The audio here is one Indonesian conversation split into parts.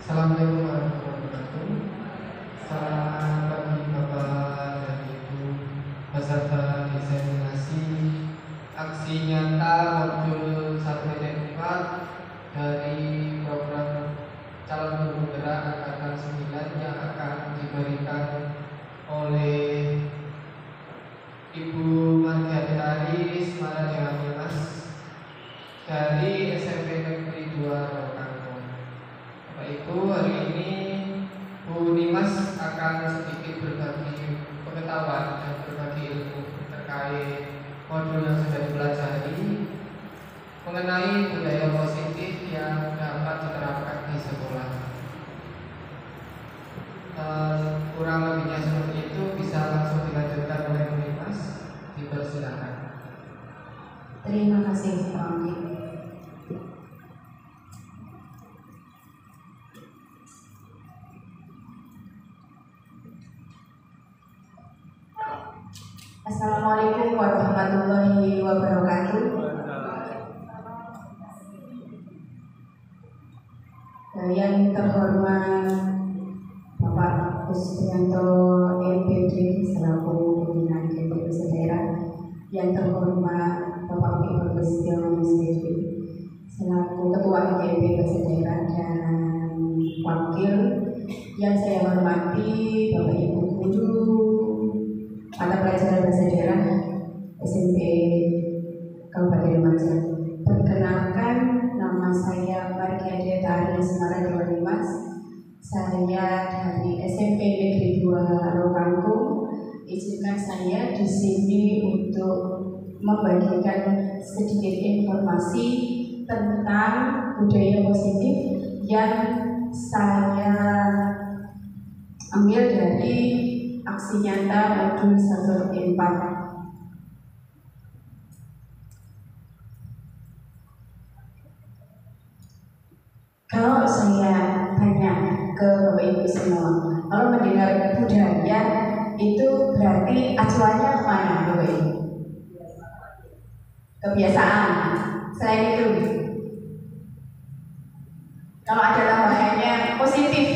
Assalamualaikum warahmatullahi wabarakatuh. Selamat pagi Bapak dan Ibu peserta diseminasi aksi nyata modul 1.4 dari program calon guru gerak angkatan 9 yang akan diberikan oleh Ibu Mardiatari Rismara Dewanimas dari SMP Negeri 2 Rokangkung. Bapak Ibu, hari ini Bu Nimas akan sedikit berbagi pengetahuan dan berbagi ilmu terkait modul yang sudah dipelajari mengenai budaya positif yang dapat diterapkan di sekolah. Kurang lebihnya seperti itu, bisa langsung dilanjutkan oleh Bu Nimas. Dipersilakan. Terima kasih Pak Anggi. Assalamualaikum warahmatullahi wabarakatuh. Yang terhormat Bapak Kusdianto LPD selaku pimpinan DPD daerah, yang terhormat Bapak Ibu Kusdianto selaku ketua DPD daerah dan wakil, yang saya hormati Bapak Ibu guru mata pelajaran bahasa daerah SMP Kabupaten Lumajang. Perkenalkan, nama saya Mardiatari Rismara Dewanimas. Saya dari SMP Negeri 2 Rokangkung. Izinkan saya di sini untuk membagikan sedikit informasi tentang budaya positif yang saya ambil dari aksi nyata modul 1.4. Kalau saya tanya ke Bapak Ibu semua, kalau mendengar budaya itu berarti acuannya kemana Bapak Ibu? Kebiasaan. Selain itu, kalau ada tambahannya positif,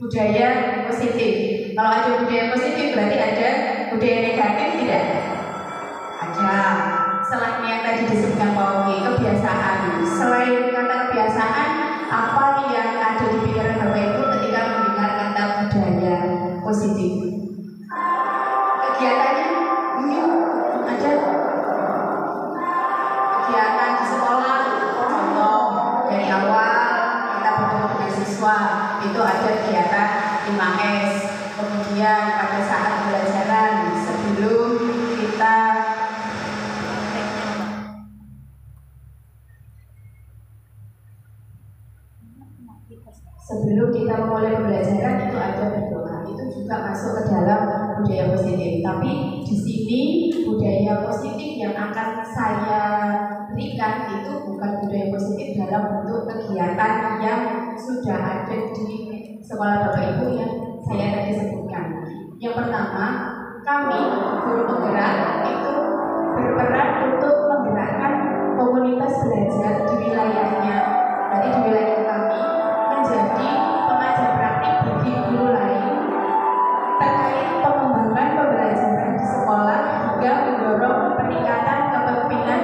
budaya positif. Kalau ada budaya positif berarti ada budaya negatif tidak? Ada. Selain yang tadi disebutkan Pak Oki, kebiasaan. Selain kata kebiasaan, apa yang ada di pikiran Bapak Ibu ketika mendengar kata budaya positif? Kegiatannya ada. Kegiatan di sekolah, contoh dari awal kita bertemu dengan siswa itu ada kegiatan 5S. Kemudian pada saat pembelajaran sebelum kita memulai pembelajaran itu ada berdoa. Itu juga masuk ke dalam budaya positif. Tapi di sini budaya positif yang akan saya berikan itu bukan budaya positif dalam bentuk kegiatan yang sudah ada di sekolah Bapak Ibu yang saya tadi sebutkan. Yang pertama, kami guru penggerak itu berperan untuk menggerakkan komunitas belajar di wilayahnya. Jadi di wilayah kami menjadi pengajar praktik bagi guru lain terkait pengembangan pembelajaran di sekolah hingga mendorong peningkatan kepemimpinan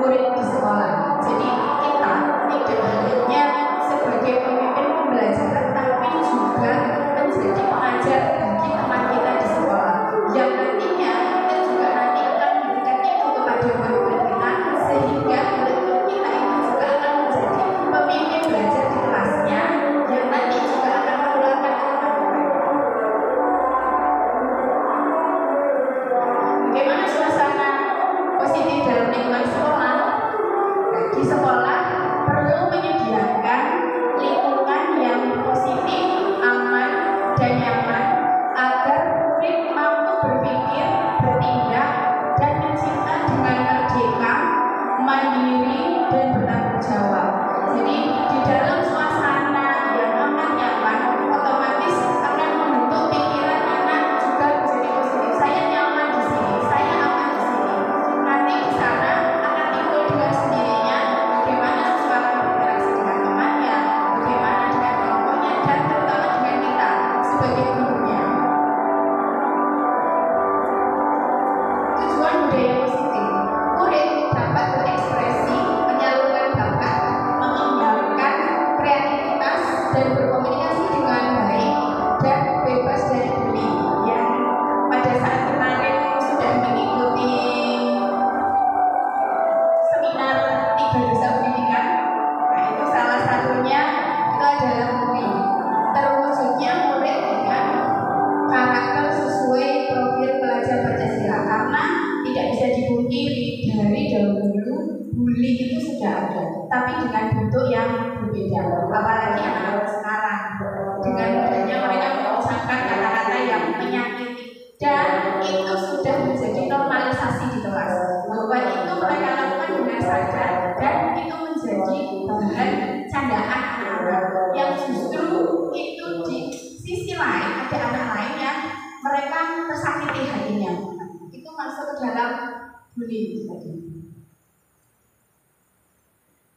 murid di sekolah. Jadi kita tidak hanya sebagai pemimpin pembelajaran, tapi juga menjadi pengajar bagi teman kita di sekolah, yang nantinya kita juga nanti akan memberikan itu kepada murid-murid kita, sehingga murid-murid kita itu juga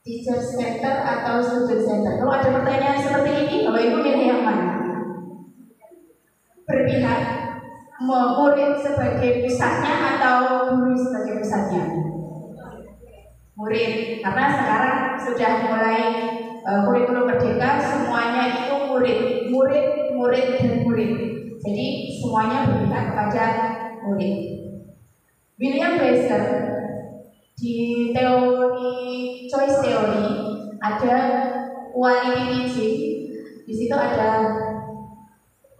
teacher center atau student center? Kalau ada pertanyaan seperti ini, Bapak Ibu milih yang mana? Berpihak murid sebagai pusatnya atau guru sebagai pusatnya? Murid, karena sekarang sudah mulai kurikulum merdeka, semuanya itu murid dan murid. Jadi semuanya berpihak kepada murid. William Glasser di teori choice theory ada quality teaching. Di situ ada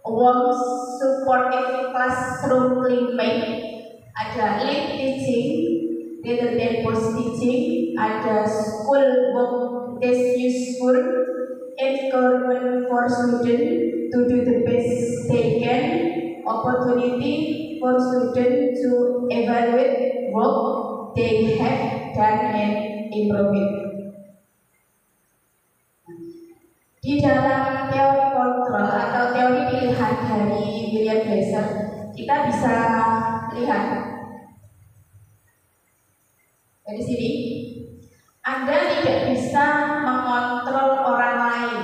warm supportive classroom climate, ada lead teaching rather than post teaching, ada school work that's useful, encouragement for students to do the best they can, opportunity for students to evaluate work they have done and improve it. Di dalam teori kontrol atau teori pilihan dari William Glasser, kita bisa lihat dari sini, Anda tidak bisa mengontrol orang lain,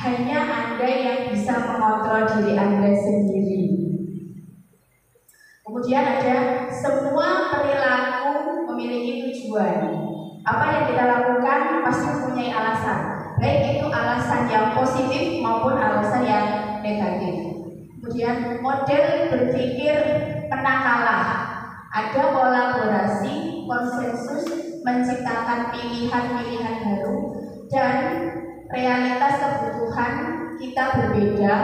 hanya Anda yang bisa mengontrol diri Anda sendiri. Kemudian ada semua perilaku memiliki tujuan. Apa yang kita lakukan pasti mempunyai alasan, baik itu alasan yang positif maupun alasan yang negatif. Kemudian model berpikir menang kalah, ada kolaborasi, konsensus, menciptakan pilihan-pilihan baru, dan realitas kebutuhan kita berbeda.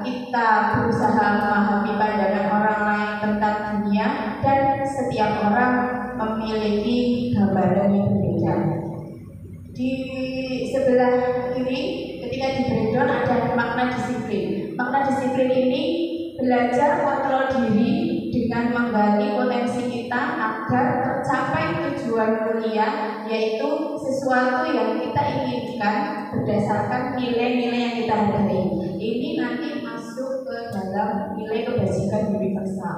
Kita berusaha memahami pandangan orang lain tentang dunia, dan setiap orang memiliki gambaran yang berbeda. Di sebelah kiri, ketika di breakdown ada makna disiplin. Makna disiplin ini belajar kontrol diri dengan menggali potensi kita agar tercapai tujuan mulia, yaitu sesuatu yang kita inginkan berdasarkan nilai-nilai yang kita hargai. Ini nanti masuk ke dalam nilai kebajikan universal.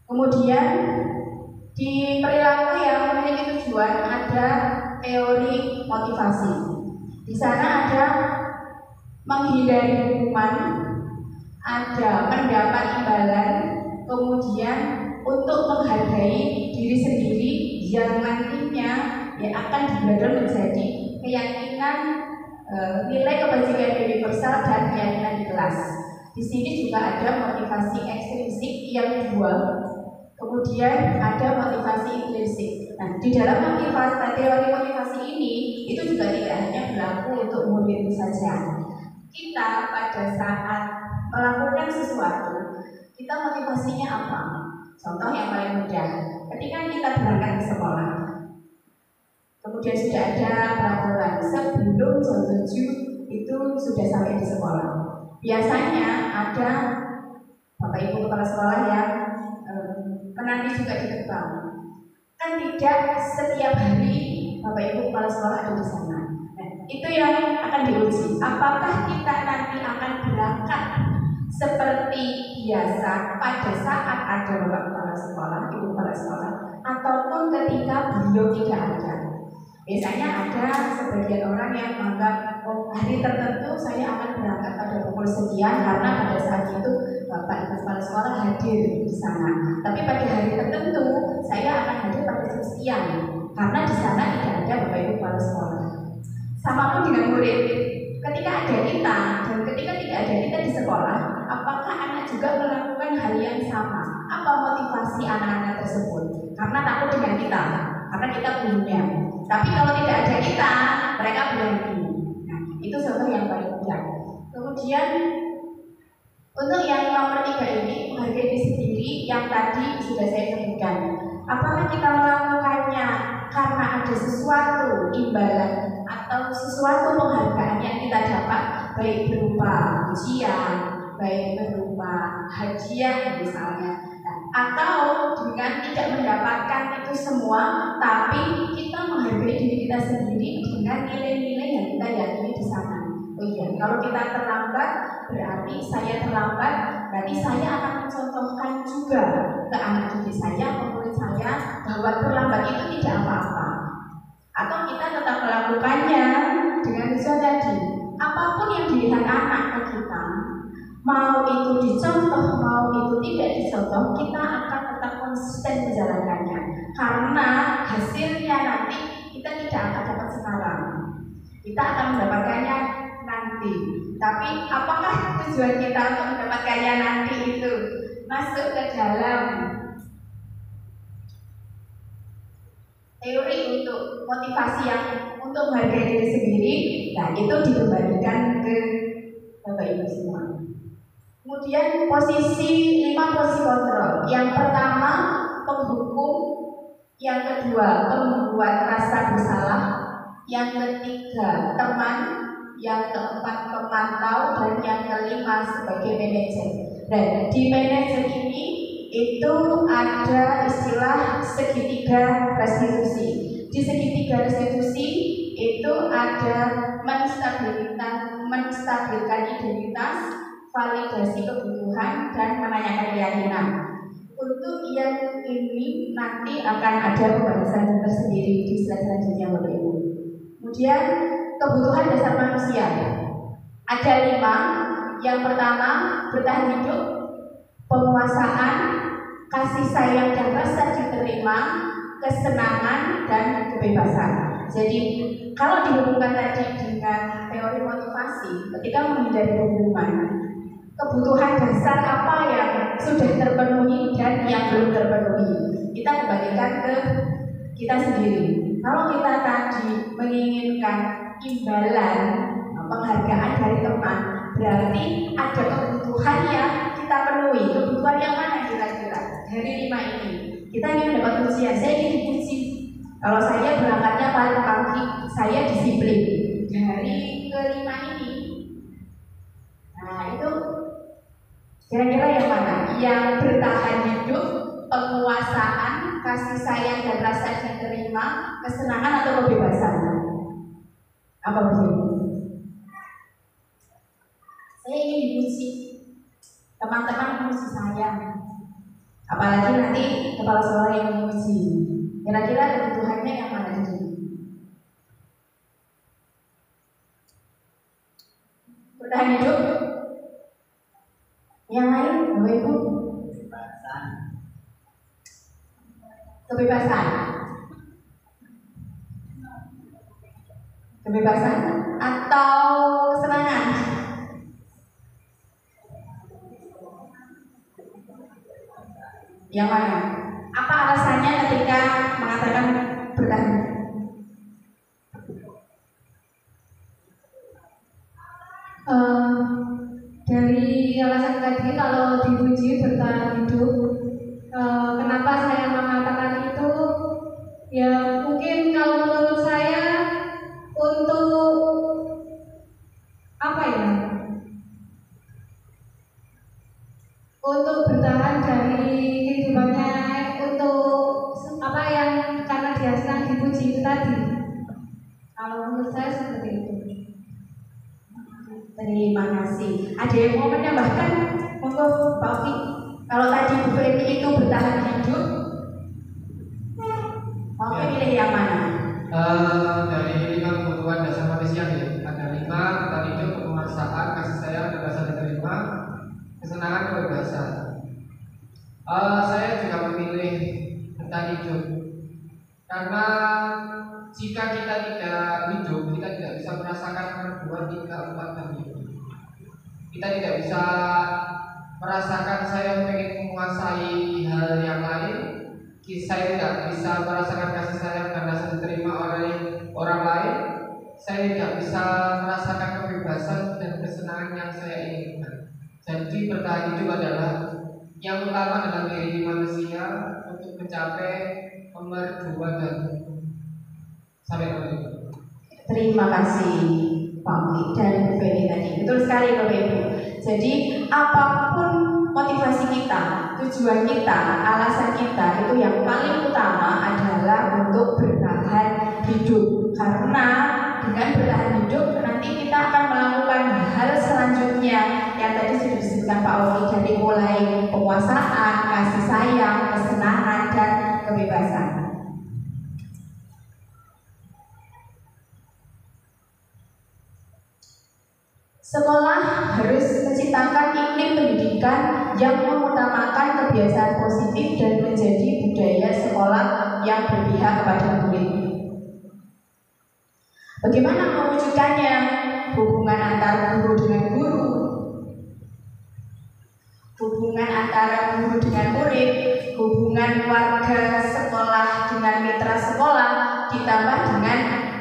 Kemudian di perilaku yang memiliki tujuan ada teori motivasi. Di sana ada menghindari hukuman, ada mendapat imbalan, kemudian untuk menghargai diri sendiri yang nantinya akan dibangun menjadi keyakinan nilai kebajikan universal dan keyakinan di kelas. Di sini juga ada motivasi ekstrinsik yang dua. Kemudian ada motivasi intrinsik. Nah, di dalam teori motivasi ini itu juga tidak hanya berlaku untuk murid saja. Kita pada saat melakukan sesuatu, kita motivasinya apa? Contoh yang paling mudah, ketika kita berangkat ke sekolah, kemudian sudah ada peraturan sebelum jam 7 itu sudah sampai di sekolah. Biasanya ada Bapak Ibu kepala sekolah yang menanti juga di gerbang. Kan tidak setiap hari Bapak Ibu kepala sekolah ada di sana. Nah, itu yang akan diuji. Apakah kita nanti akan berangkat seperti biasa pada saat ada Bapak kepala sekolah, Ibu kepala sekolah, ataupun ketika beliau tidak ada. Biasanya ada sebagian orang yang menganggap, oh, hari tertentu saya akan berangkat pada pukul sekian karena pada saat itu Bapak Ibu kepala sekolah hadir di sana. Tapi pada hari tertentu saya akan hadir pada jam sekian karena di sana tidak ada Bapak Ibu kepala sekolah. Sama pun dengan murid. Ketika ada kita dan ketika tidak ada kita di sekolah, apakah anak juga melakukan hal yang sama? Apa motivasi anak-anak tersebut? Karena takut dengan kita, karena kita gurunya. Tapi kalau tidak ada kita, mereka berhenti. Nah, itu contoh yang paling mudah. Kemudian untuk yang nomor 3 ini, menghargai diri sendiri, yang tadi sudah saya sebutkan. Apakah kita melakukannya karena ada sesuatu imbalan atau sesuatu penghargaan yang kita dapat, baik berupa ujian, baik berupa hadiah misalnya, atau dengan tidak mendapatkan itu semua, tapi kita menghargai diri kita sendiri dengan nilai-nilai yang kita yakini di sana. Oh iya, kalau kita terlambat, berarti saya terlambat, berarti saya akan mencontohkan juga ke anak didik saya, ke murid saya, bahwa terlambat itu tidak apa-apa. atau kita tetap melakukannya dengan tujuan tadi. Apapun yang dilihat anak ke kita, mau itu dicontoh, mau itu tidak dicontoh, kita akan tetap konsisten menjalankannya. Karena hasilnya nanti kita tidak akan dapat sekarang, kita akan mendapatkannya nanti. Tapi apakah tujuan kita untuk mendapatkannya nanti itu masuk ke dalam teori untuk motivasi yang untuk menghargai diri sendiri? Nah, itu dikembalikan ke Bapak Ibu semua. Kemudian posisi 5 posisi kontrol. Yang pertama penghukum, yang kedua membuat rasa bersalah, yang ketiga teman, yang keempat pemantau, dan yang kelima sebagai manajer. Dan di manajer ini itu ada istilah segitiga restitusi. Di segitiga restitusi itu ada menstabilkan identitas, validasi kebutuhan, dan menanyakan keyakinan. Untuk yang ini nanti akan ada pembahasan tersendiri di slide selanjutnya, Bapak Ibu. Kemudian kebutuhan dasar manusia ada 5. Yang pertama bertahan hidup, penguasaan, kasih sayang dan rasa diterima, kesenangan, dan kebebasan. Jadi kalau dihubungkan tadi dengan teori motivasi, ketika menghindari hubungan, kebutuhan dasar apa yang sudah terpenuhi dan yang belum terpenuhi, kita kembalikan ke kita sendiri. Kalau kita tadi menginginkan imbalan, penghargaan dari teman, berarti ada kebutuhan yang kita penuhi. Kebutuhan yang mana kira-kira? Dari 5 ini kita ingin mendapat pujian, saya ingin dipuji. Kalau saya berangkatnya paling pagi, saya disiplin. Dari ke-5 ini, nah itu kira-kira yang mana? Yang bertahan hidup, penguasaan, kasih sayang dan rasa diterima, kesenangan atau kebebasan? Apa begitu? Saya ingin dipuji, teman-teman memuji saya, apalagi nanti kepala sekolah yang memuji. Kira-kira kebutuhannya yang mana di sini? Bertahan hidup. Yang lain, Bapak Ibu? Kebebasan. Kebebasan atau kesenangan? Yang mana? Apa alasannya ketika mengatakan bertahan? Dari alasan tadi, kalau dipuji bertahan hidup, kenapa saya mengatakan itu? Ya mungkin kalau menurut saya untuk apa ya? Untuk bertahan dari kehidupannya, untuk apa yang karena dia senang dipuji itu tadi. Kalau menurut saya seperti itu. Terima kasih. Ada yang mau menambahkan? Monggo, Pak Oki. Kalau tadi Bu Feni itu bertahan hidup, mau pilih yang mana? Dari 5 kebutuhan dasar manusia nih, ada 5: bertahan hidup, penguasaan, kasih sayang dan rasa diterima, kesenangan, kebebasan. Saya juga memilih bertahan hidup karena jika kita tidak hidup, kita tidak bisa merasakan 1, 2, 3, 4 dan 5. Kita tidak bisa merasakan saya ingin menguasai hal yang lain. Saya tidak bisa merasakan kasih sayang dan rasa diterima oleh orang lain. Saya tidak bisa merasakan kebebasan dan kesenangan yang saya inginkan. Jadi bertahan hidup adalah yang utama dalam diri manusia untuk mencapai nomor 2 dan sampai nomor 5. Terima kasih Pak Oki dan Bu Feni tadi. Betul sekali Bapak Ibu. Jadi apapun motivasi kita, tujuan kita, alasan kita, itu yang paling utama adalah untuk bertahan hidup. Karena dengan bertahan hidup nanti kita akan melakukan hal selanjutnya yang tadi sudah disebutkan Pak Oki, dari mulai penguasaan, kasih sayang, kesenangan, dan kebebasan. Sekolah harus menciptakan iklim pendidikan yang mengutamakan kebiasaan positif dan menjadi budaya sekolah yang berpihak kepada murid. Bagaimana mewujudkannya? Hubungan antara guru dengan guru, hubungan antara guru dengan murid, hubungan warga sekolah dengan mitra sekolah, ditambah dengan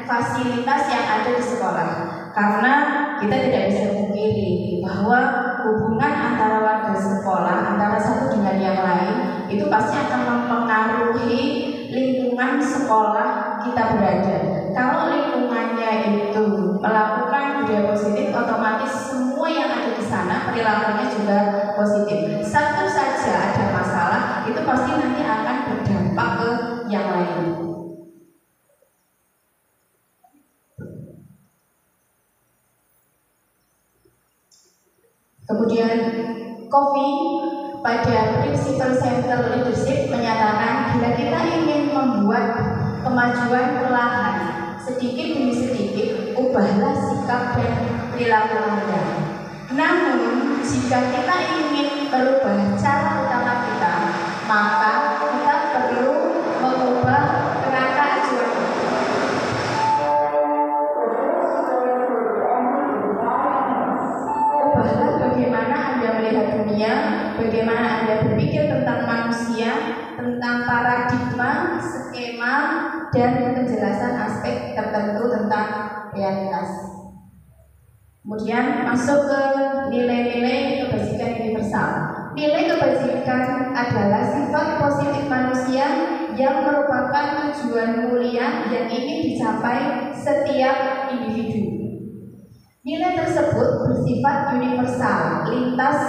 fasilitas yang ada di sekolah. Karena kita tidak bisa memungkiri bahwa hubungan antara warga sekolah, antara satu dengan yang lain, itu pasti akan mempengaruhi lingkungan sekolah kita berada. Kalau lingkungannya itu melakukan budaya positif, otomatis semua yang ada di sana perilakunya juga positif. Satu saja ada masalah, itu pasti nanti akan berdampak ke yang lain. Kemudian Covey pada Principle Centered Leadership menyatakan bila kita ingin membuat kemajuan perlahan, sedikit demi sedikit, ubahlah sikap dan perilaku Anda. Namun, jika kita ingin merubah cara utama kita, maka kita perlu mengubah kerangka acuan. Ubahlah bagaimana Anda melihat dunia, bagaimana Anda berpikir tentang manusia, tentang paradigma, skema, dan penjelasan aspek tertentu tentang realitas. Kemudian masuk ke nilai-nilai kebajikan universal. Nilai kebajikan adalah sifat positif manusia yang merupakan tujuan mulia yang ingin dicapai setiap individu. Nilai tersebut bersifat universal, lintas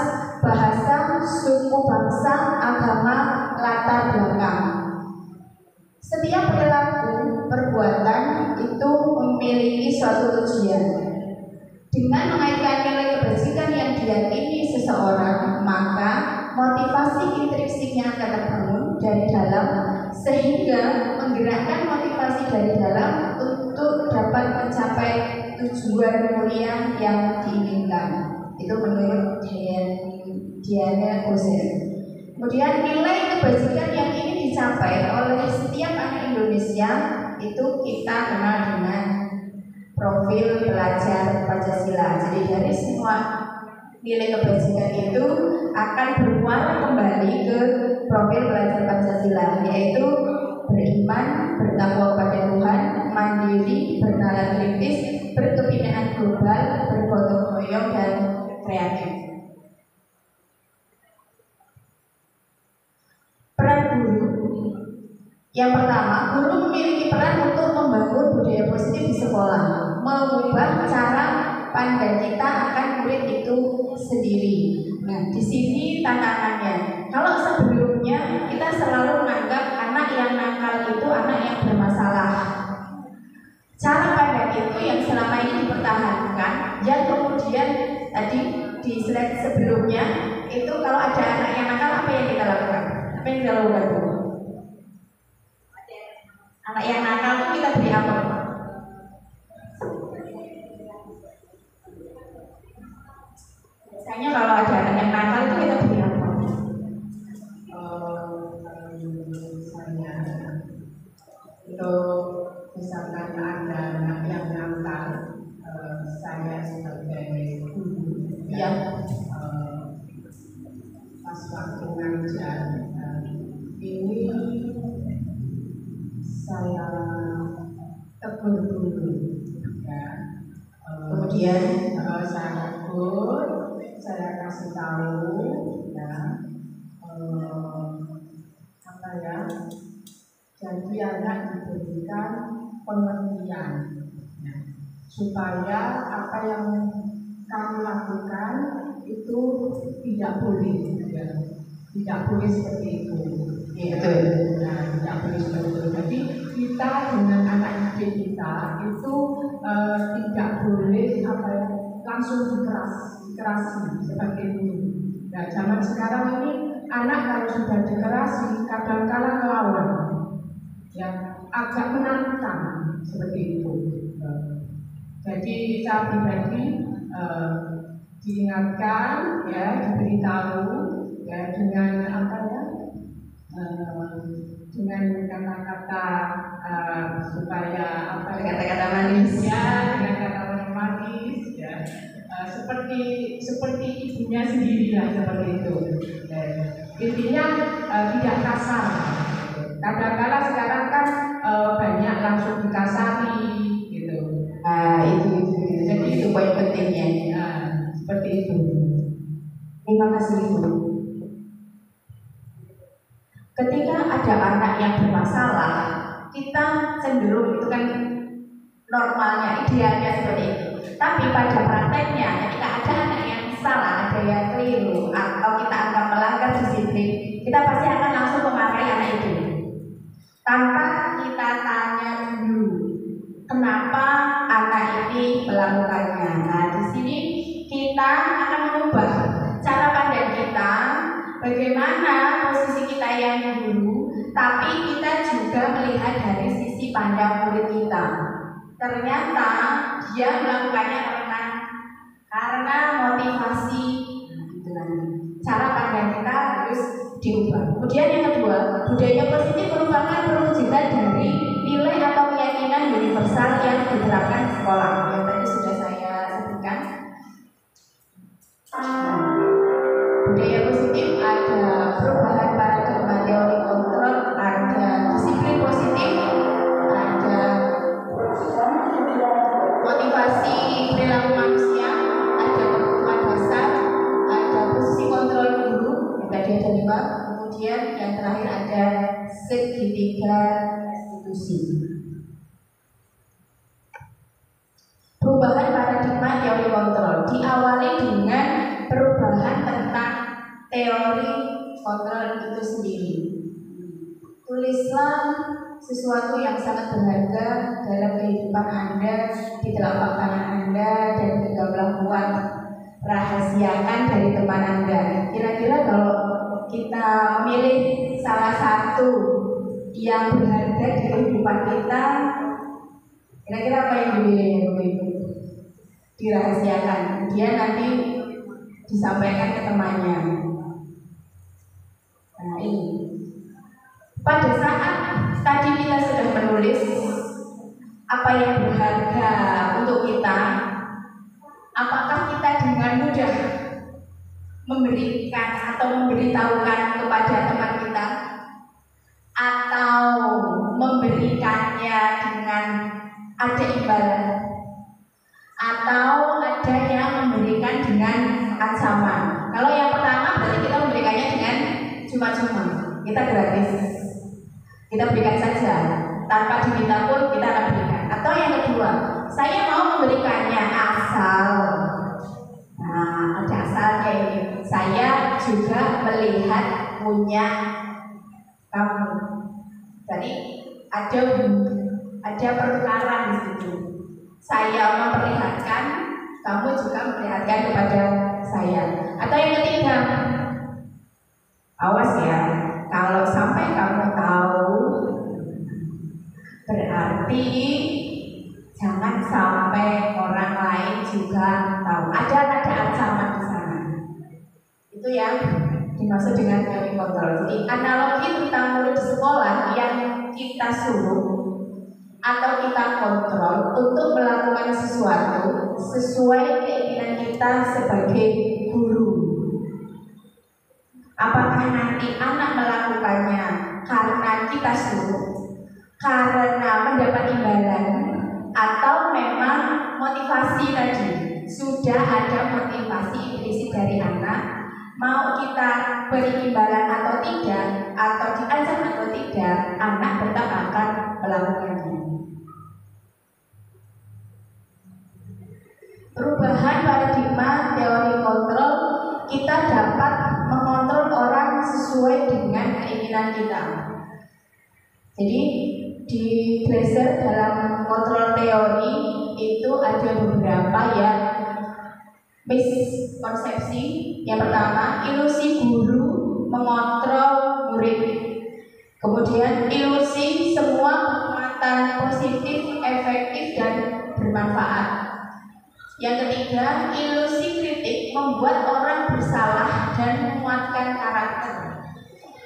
bahasa, suku bangsa, agama, latar belakang. Setiap perilaku perbuatan itu memiliki suatu tujuan. Dengan mengaitkan nilai kebajikan yang diyakini seseorang, maka motivasi intrinsiknya akan terbangun dari dalam, sehingga menggerakkan motivasi dari dalam untuk dapat mencapai tujuan mulia yang diinginkan. Itu menurut Diana Ozer. Kemudian nilai kebajikan yang ingin dicapai oleh setiap anak Indonesia itu kita kenal dengan profil belajar Pancasila. Jadi dari semua nilai kebajikan itu akan bermuara kembali ke profil belajar Pancasila, yaitu beriman, bertakwa kepada Tuhan, mandiri, bernalar kritis, berkebinaan global, bergotong royong, dan kreatif. Peran guru. Yang pertama, guru memiliki peran untuk membangun budaya positif di sekolah, mengubah cara pandang kita akan murid itu sendiri. Nah, di sini tantangannya. Kalau sebelumnya kita selalu menganggap anak yang nakal itu anak yang bermasalah. Cara pandang itu yang selama ini dipertahankan, yang kemudian tadi di slide sebelumnya itu kalau ada anak yang nakal, apa yang kita lakukan? Apa yang kita lakukan? Anak yang nakal itu kita beri apa? Biasanya kalau ada anak yang nakal itu kita beri apa? Misalnya untuk misalkan ada anak yang nakal, saya sebagai guru pas waktu ngajar ini saya tegur dulu ya. Kemudian saya tegur, saya kasih tahu ya, apa ya, jadi anak diberikan pengertian ya, supaya apa yang kamu lakukan itu tidak boleh ya. Tidak boleh seperti itu. Gitu. Nah, tidak boleh seperti itu. Jadi kita dengan anak didik kita itu tidak boleh apa ya, langsung dikerasi seperti itu. Nah, zaman sekarang ini anak kalau sudah dikerasi kadang-kala melawan, ya agak menantang seperti itu. Jadi saya pribadi diingatkan, ya, diberitahu, ya, dengan apa ya, dengan kata-kata supaya apa ya, Kata-kata manis. ya, dengan kata-kata manis, ya, seperti ibunya sendiri lah, seperti itu. Ya. Intinya tidak kasar. Kadang-kadang sekarang kan banyak langsung dikasari, gitu. Jadi itu poin pentingnya. Seperti itu. Terima kasih Ibu. Ketika ada anak yang bermasalah, kita cenderung itu kan normalnya, idealnya seperti itu. Tapi pada prakteknya, ketika ada anak yang salah, ada yang keliru, atau kita anggap melanggar disiplin, kita pasti akan langsung memarahi anak itu tanpa kita tanya dulu kenapa anak ini melakukannya. Nah, di sini kita akan mengubah cara pandang kita, bagaimana posisi kita yang guru, tapi kita juga melihat dari sisi pandang murid kita. Ternyata dia melakukannya karena motivasi, gitu kan. Cara pandang kita harus diubah. Kemudian yang kedua, budaya positif merupakan perwujudan dari nilai atau keyakinan universal yang diterapkan di sekolah. Yang tadi sudah saya sebutkan. Budaya positif ada perubahan paradigma teori kontrol, ada disiplin positif, ada motivasi perilaku manusia, ada kebutuhan dasar, ada posisi kontrol guru yang tadi ada 5, kemudian yang terakhir ada segitiga institusi. Perubahan paradigma teori kontrol diawali dengan perubahan tentang teori kontrol itu sendiri. Tulislah sesuatu yang sangat berharga dalam kehidupan Anda, di telapak tangan Anda, dan genggamlah kuat. Rahasiakan dari teman Anda. Kira-kira kalau kita memilih salah satu yang berharga di kehidupan kita, kira-kira apa yang dipilih? Dirahasiakan, dia nanti disampaikan ke temannya. Nah, ini pada saat tadi kita sudah menulis apa yang berharga untuk kita, apakah kita dengan mudah memberikan atau memberitahukan kepada teman kita, atau memberikannya dengan ada imbalan, atau ada yang memberikan dengan ancaman? Kalau yang pertama berarti kita memberikannya dengan cuma-cuma, kita gratis, kita berikan saja tanpa diminta pun kita akan berikan. Atau yang kedua, saya mau memberikannya asal, nah ada asalnya ini, saya juga melihat punya kamu. Jadi ada pertukaran di situ. Saya memperlihatkan, kamu juga memperlihatkan kepada saya. Atau yang ketiga, awas ya, kalau sampai kamu tahu, berarti jangan sampai orang lain juga tahu. Ada ancaman di sana. Itu yang dimaksud dengan teori kontrol. Jadi analogi tentang murid di sekolah yang kita suruh atau kita kontrol untuk melakukan sesuatu sesuai keinginan kita sebagai guru. Apakah nanti anak melakukannya karena kita suruh, karena mendapat imbalan, atau memang motivasi tadi sudah ada motivasi implisit dari anak, mau kita beri imbalan atau tidak, atau diancam atau tidak, anak tetap akan melakukannya. Perubahan paradigma teori kontrol, kita dapat mengontrol orang sesuai dengan keinginan kita. Jadi di Glaser dalam kontrol teori itu ada beberapa ya miskonsepsi. Yang pertama, ilusi guru mengontrol murid. Kemudian ilusi semua kekuatan positif, efektif dan bermanfaat. Yang ketiga, ilusi kritik membuat orang bersalah dan menguatkan karakter.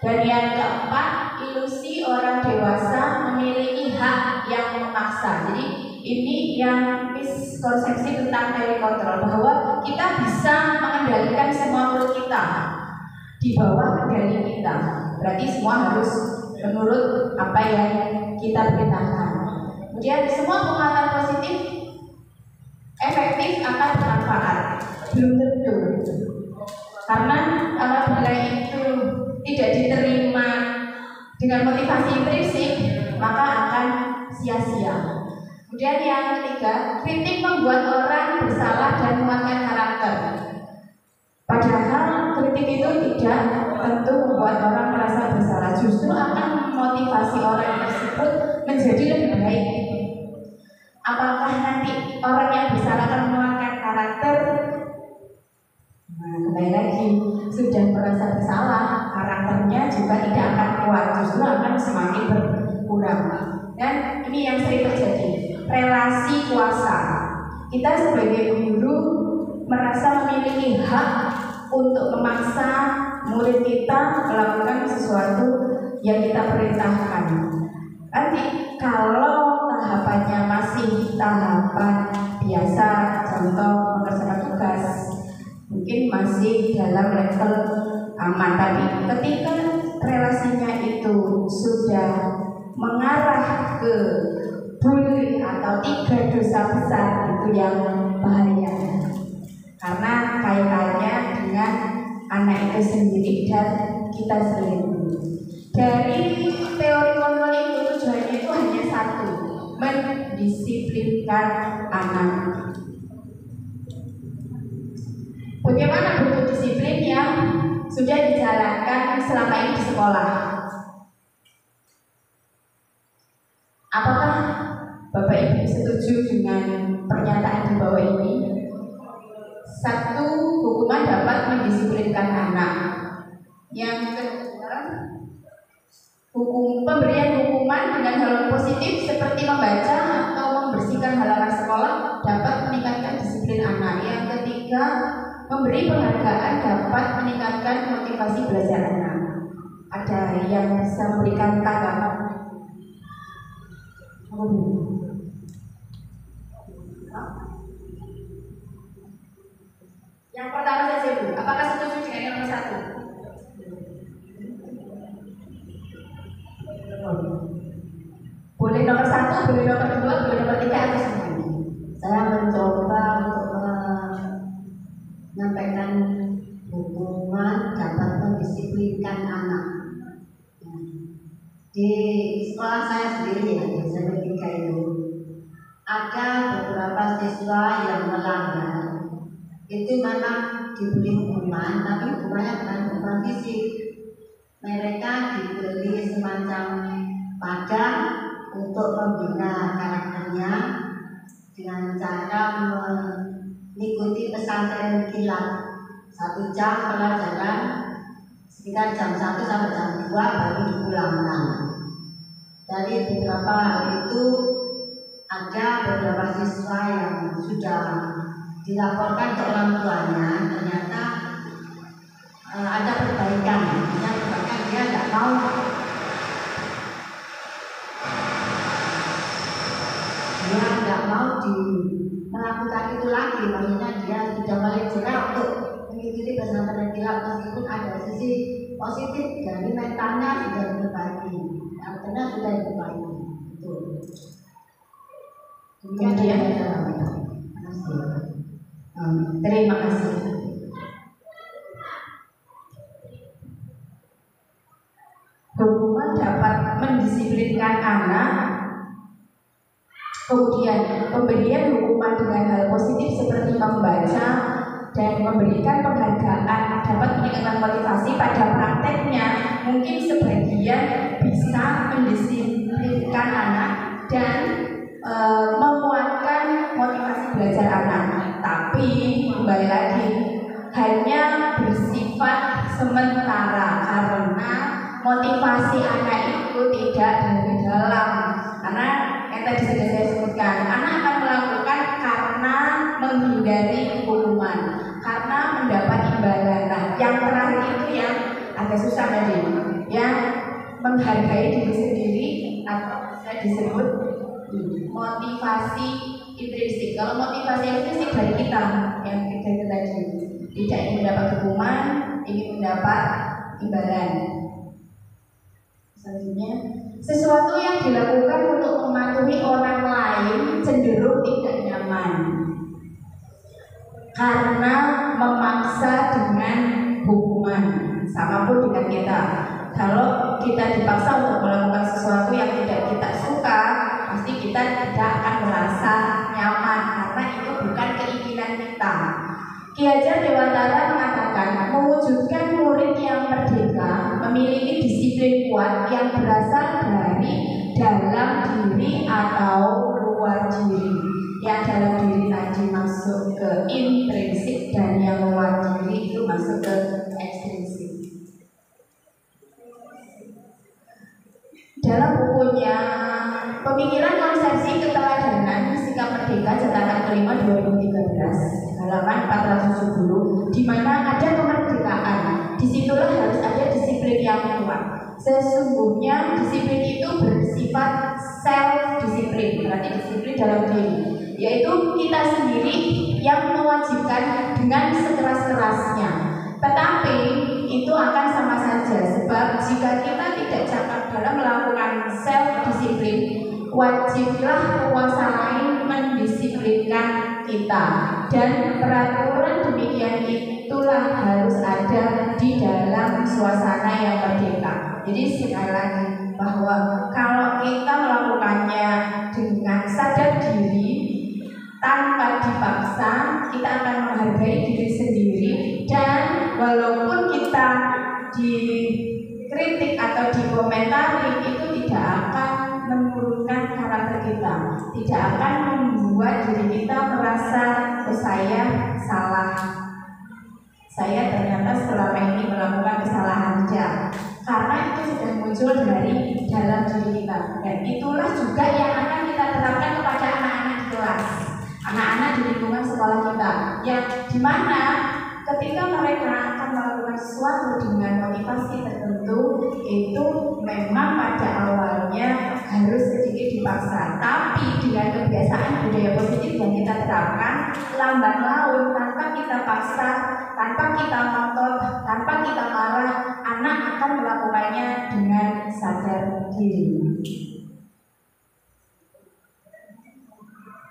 Dan yang keempat, ilusi orang dewasa memiliki hak yang memaksa. Jadi ini yang miskonsepsi tentang telekontrol, bahwa kita bisa mengendalikan semua mulut kita di bawah kendali kita. Berarti semua harus menurut apa yang kita perintahkan. Kemudian semua penguatan positif efektif akan bermanfaat. Belum tentu. Karena apabila itu tidak diterima dengan motivasi intrinsik, maka akan sia-sia. Kemudian yang ketiga, kritik membuat orang bersalah dan menguatkan karakter. Padahal kritik itu tidak tentu membuat orang merasa bersalah, justru akan memotivasi orang tersebut menjadi lebih baik. Apakah nanti orang yang bersalah akan menguatkan karakter? Nah, kembali lagi, sudah merasa bersalah, karakternya juga tidak akan kuat, justru akan semakin berkurang. Dan ini yang sering terjadi, relasi kuasa. Kita sebagai guru merasa memiliki hak untuk memaksa murid kita melakukan sesuatu yang kita perintahkan. Nanti kalau tahapannya masih tahapan biasa, contoh mengerjakan tugas, mungkin masih dalam level aman. Tapi ketika relasinya itu sudah mengarah ke bully atau 3 dosa besar, itu yang bahaya. Karena kaitannya dengan anak itu sendiri dan kita sendiri. Dari teori kontrol itu tujuannya itu hanya satu, mendisiplinkan anak. Bagaimana bentuk disiplin yang sudah dijalankan selama ini di sekolah? Apakah Bapak Ibu setuju dengan pernyataan di bawah ini? Satu, hukuman dapat mendisiplinkan anak. Yang kedua, pemberian hukuman dengan hal positif seperti membaca atau membersihkan halaman sekolah dapat meningkatkan disiplin anak. Yang ketiga, memberi penghargaan dapat meningkatkan motivasi belajar anak. Ada yang bisa memberikan tanggapan? Yang pertama saja Bu, apakah setuju dengan yang nomor 1? Boleh nomor 1, boleh nomor 2, boleh nomor 3 atau semuanya? Saya mencoba untuk menyampaikan hukuman dapat mendisiplinkan anak. Di sekolah saya sendiri ya, di SMP 3 itu ada beberapa siswa yang melanggar. Itu memang diberi hukuman, tapi hukumannya bukan hukuman fisik. Mereka diberi semacam padang untuk membina karakternya dengan cara mengikuti pesantren kilat 1 jam pelajaran sekitar jam 1 sampai jam 2 baru dipulangkan. Dari beberapa hal itu ada beberapa siswa yang sudah dilaporkan ke orang tuanya, ternyata ada perbaikan, dia tidak mau melakukan itu lagi. Maksudnya dia sudah balik jerah untuk mengikuti pesantren kilat, meskipun ada sisi positif dari mentalnya sudah diperbaiki, artinya sudah diperbaiki. Kemudian terima kasih. Hukuman dapat mendisiplinkan anak. Kemudian pemberian hukuman dengan hal positif seperti membaca dan memberikan penghargaan dapat meningkatkan motivasi. Pada prakteknya mungkin sebagian bisa mendisiplinkan anak dan menguatkan motivasi belajar anak. Tapi kembali lagi hanya bersifat sementara, karena motivasi anak itu tidak dari dalam. Karena yang tadi sudah saya sebutkan, anak akan melakukan karena menghilangkan menghindari hukuman karena mendapat imbalan. Nah, yang terakhir itu yang agak susah tadi, yang menghargai diri sendiri atau bisa disebut motivasi intrinsik. Kalau motivasi intrinsik dari kita yang kita tadi, tidak ingin mendapat hukuman, ingin mendapat imbalan. Selanjutnya, sesuatu yang dilakukan untuk mematuhi orang lain cenderung tidak nyaman karena memaksa dengan hukuman. Sama pun dengan kita. Kalau kita dipaksa untuk melakukan sesuatu yang tidak kita suka, pasti kita tidak akan merasa nyaman karena itu bukan keinginan kita. Ki Hajar Dewantara mengatakan, mewujudkan murid yang merdeka memiliki disiplin kuat yang berasal dari dalam diri atau luar diri. Yang dalam diri tadi masuk ke intrinsik dan yang luar diri itu masuk ke ekstrinsik. Dalam bukunya Pemikiran Konsepsi Keteladanan Sikap Merdeka cetakan kelima 2013 halaman 470, di mana ada kemerdekaan, disitulah harus ada disiplin yang kuat. Sesungguhnya disiplin itu bersifat self-disiplin, berarti disiplin dalam diri, yaitu kita sendiri yang mewajibkan dengan sekeras-kerasnya. Tetapi itu akan sama saja, sebab jika kita tidak cakap dalam melakukan self-disiplin, wajiblah penguasa lain mendisiplinkan kita, dan peraturan demikian itulah harus ada di dalam suasana yang merdeka. Jadi sekali lagi bahwa kalau kita melakukannya dengan sadar diri tanpa dipaksa, kita akan menghargai diri sendiri, dan walaupun kita dikritik atau dikomentari, itu tidak akan menurunkan karakter kita, tidak akan membuat diri kita merasa saya salah, saya ternyata selama ini melakukan kesalahan saja, karena itu sudah muncul dari dalam diri kita. Dan itulah juga yang akan kita terapkan kepada anak-anak di kelas, anak-anak di lingkungan sekolah kita, yang dimana ketika mereka akan melakukan sesuatu dengan motivasi tertentu, itu memang pada awalnya harus sedikit dipaksa, tapi dengan kebiasaan budaya positif yang kita terapkan, lambat laun tanpa kita paksa, tanpa kita ngotot, tanpa kita marah, anak akan melakukannya dengan sadar diri.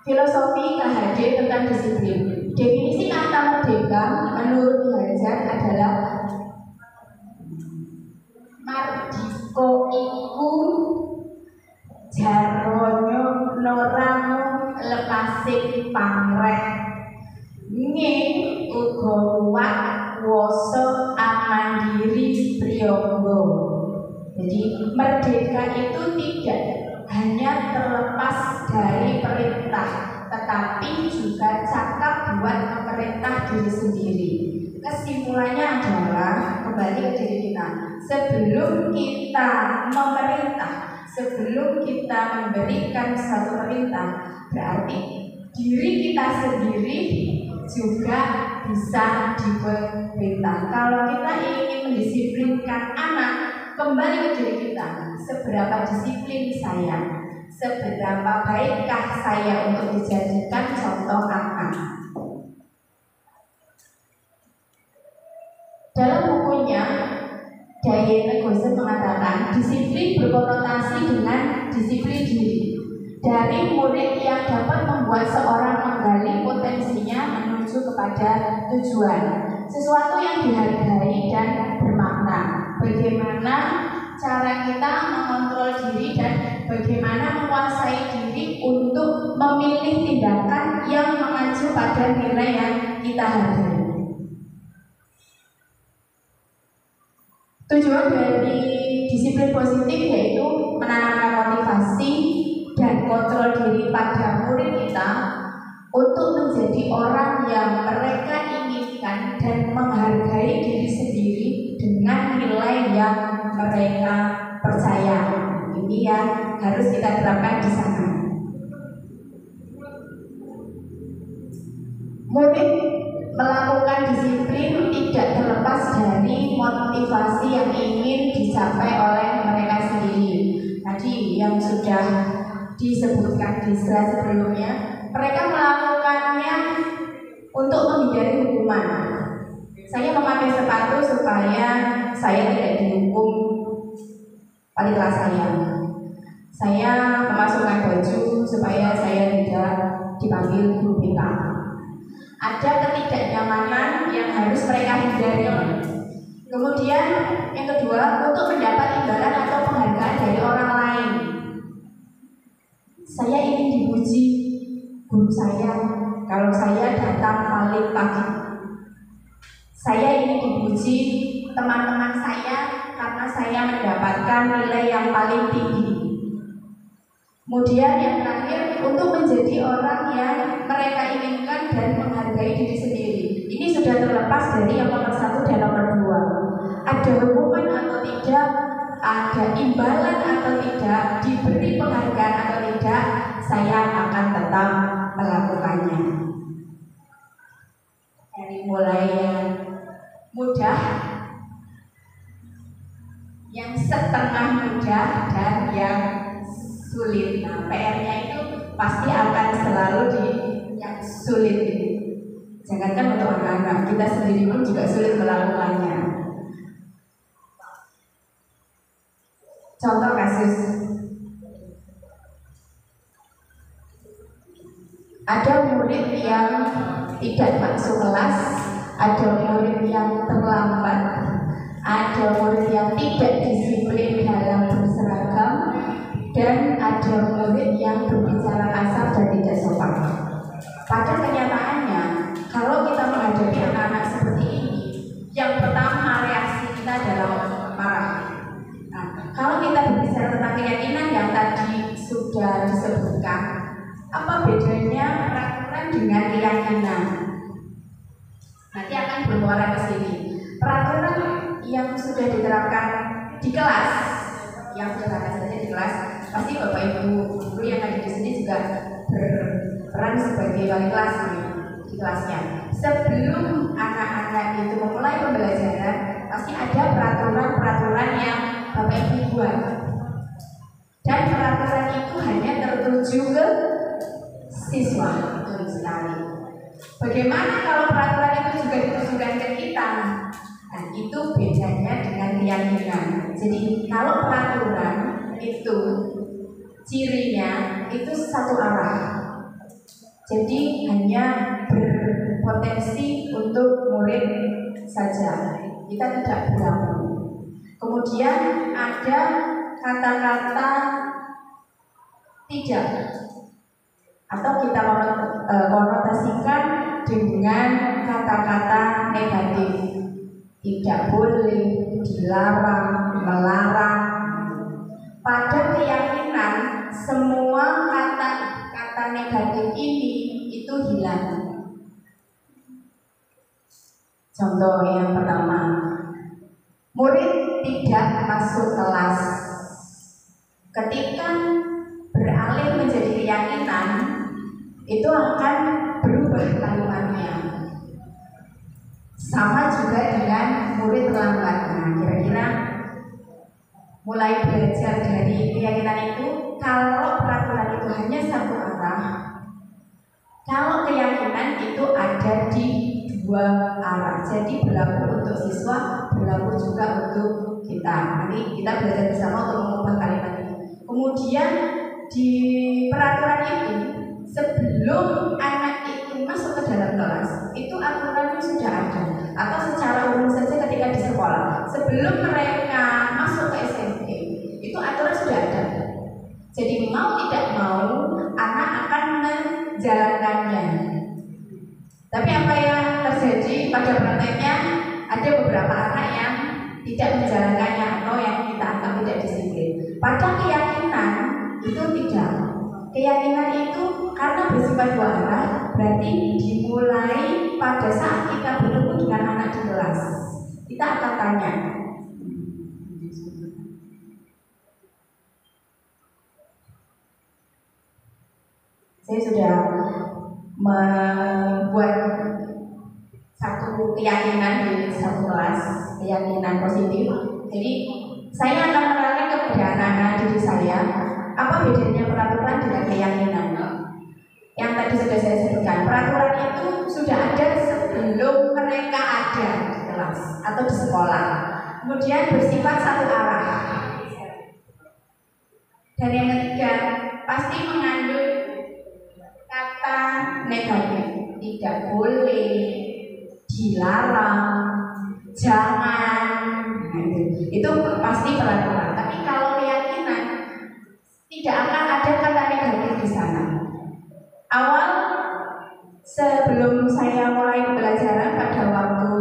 Filosofi KHD tentang disiplin. Definisi kata merdeka menurut Ki Hajar adalah mardika iku jaronyo noramu lepasing pamreh nging uga kuat kuwasa amandiri priyangga. Jadi merdeka itu tidak hanya terlepas dari perintah, tetapi juga cakap buat memerintah diri sendiri. Kesimpulannya adalah kembali ke diri kita. Sebelum kita memerintah, sebelum kita memberikan satu perintah, berarti diri kita sendiri juga bisa diperintah. Kalau kita ingin mendisiplinkan anak, kembali ke diri kita. Seberapa disiplin saya? Seberapa baikkah saya untuk dijadikan contoh anak? Dalam bukunya, Diana Gosen mengatakan disiplin berkonotasi dengan disiplin diri. Dari murid yang dapat membuat seorang menggali potensinya menuju kepada tujuan, sesuatu yang dihargai dan bermakna. Bagaimana cara kita mengontrol diri dan bagaimana menguasai diri untuk memilih tindakan yang mengacu pada nilai yang kita hargai. Tujuan dari disiplin positif yaitu menanamkan motivasi dan kontrol diri pada murid kita untuk menjadi orang yang mereka inginkan dan menghargai diri sendiri dengan nilai yang mereka percaya. Ini yang harus kita terapkan di sana. Murid melakukan disiplin tidak terlepas dari motivasi yang ingin dicapai oleh mereka sendiri. Tadi yang sudah disebutkan di slide sebelumnya, mereka melakukannya untuk menghindari hukuman. Saya memakai sepatu supaya saya tidak dihukum wali kelas saya. Saya memasukkan baju supaya saya tidak dipanggil guru BK. Ada ketidaknyamanan yang harus mereka hindari. Kemudian yang kedua, untuk mendapat imbalan atau penghargaan dari orang lain. Saya ingin dipuji guru saya kalau saya datang paling pagi. Saya ingin dipuji teman-teman saya karena saya mendapatkan nilai yang paling tinggi. Kemudian yang terakhir, untuk menjadi orang yang mereka inginkan dan menghargai diri sendiri. Ini sudah terlepas dari yang nomor 1 dan nomor 2. Ada hukuman atau tidak, ada imbalan atau tidak, diberi penghargaan atau tidak, saya akan tetap melakukannya. Dari mulai yang mudah, yang setengah mudah, dan yang sulit. Nah, PR-nya itu pasti akan selalu di yang sulit. Jangankan untuk anak-anak, kita sendiri pun juga sulit melakukannya. Contoh kasus, ada murid yang tidak masuk kelas, ada murid yang terlambat, ada murid yang tidak disiplin dalam berseragam, dan ada murid yang berbicara kasar dan tidak sopan. Pada kenyataannya, kalau kita menghadapi anak-anak seperti ini, yang pertama reaksi kita adalah marah. Nah, kalau kita berbicara tentang keyakinan yang tadi sudah disebutkan, apa bedanya peraturan dengan keyakinan? Nanti akan bermuara ke sini. Peraturan yang sudah diterapkan di kelas, yang sudah saja di kelas, pasti Bapak Ibu guru yang ada di sini juga berperan sebagai wali kelas di kelasnya. Sebelum anak-anak itu memulai pembelajaran, pasti ada peraturan-peraturan yang Bapak Ibu buat. Dan peraturan itu hanya tertuju ke siswa, betul sekali. Bagaimana kalau peraturan itu juga ditujukan ke kita? Nah, itu bedanya dengan keyakinan. Jadi kalau peraturan itu cirinya itu satu arah, jadi hanya berpotensi untuk murid saja, kita tidak berlaku. Kemudian ada kata-kata tidak, atau kita konotasikan dengan kata-kata negatif, tidak boleh, dilarang, melarang. Pada keyakinan, semua kata-kata negatif ini itu hilang. Contoh yang pertama, murid tidak masuk kelas. Ketika beralih menjadi keyakinan, itu akan berubah kalimatnya. Sama juga dengan murid terlambat. Nah, kira-kira mulai belajar dari keyakinan itu, kalau peraturan itu hanya satu arah, kalau keyakinan itu ada di dua arah. Jadi berlaku untuk siswa, berlaku juga untuk kita. Nanti kita belajar bersama untuk mengubah kalimat ini. Kemudian di peraturan itu, sebelum anak itu masuk ke dalam kelas, itu aturannya sudah ada. Atau secara umum saja ketika di sekolah, sebelum mereka masuk ke SMP, itu aturan sudah ada. Jadi mau tidak mau, anak akan menjalankannya. Tapi apa yang terjadi pada prakteknya, ada beberapa anak yang tidak menjalankannya atau yang kita anggap tidak disiplin. Pada keyakinan itu tidak. Keyakinan itu karena bersifat dua arah, berarti dimulai pada saat kita bertemu dengan anak di kelas. Kita akan tanya, saya sudah membuat satu keyakinan di satu kelas, keyakinan positif. Jadi saya akan menerangkan kepada anak-anak didik saya apa bedanya peraturan dengan keyakinan. Yang tadi sudah saya sebutkan, peraturan itu sudah ada sebelum mereka ada di kelas atau di sekolah. Kemudian bersifat satu arah. Dan yang ketiga, pasti mengandung kata negatif. Tidak boleh, dilarang, jangan. Itu pasti peraturan. Tapi kalau keyakinan, tidak akan ada kata negatif di sana. Awal sebelum saya mulai pembelajaran pada waktu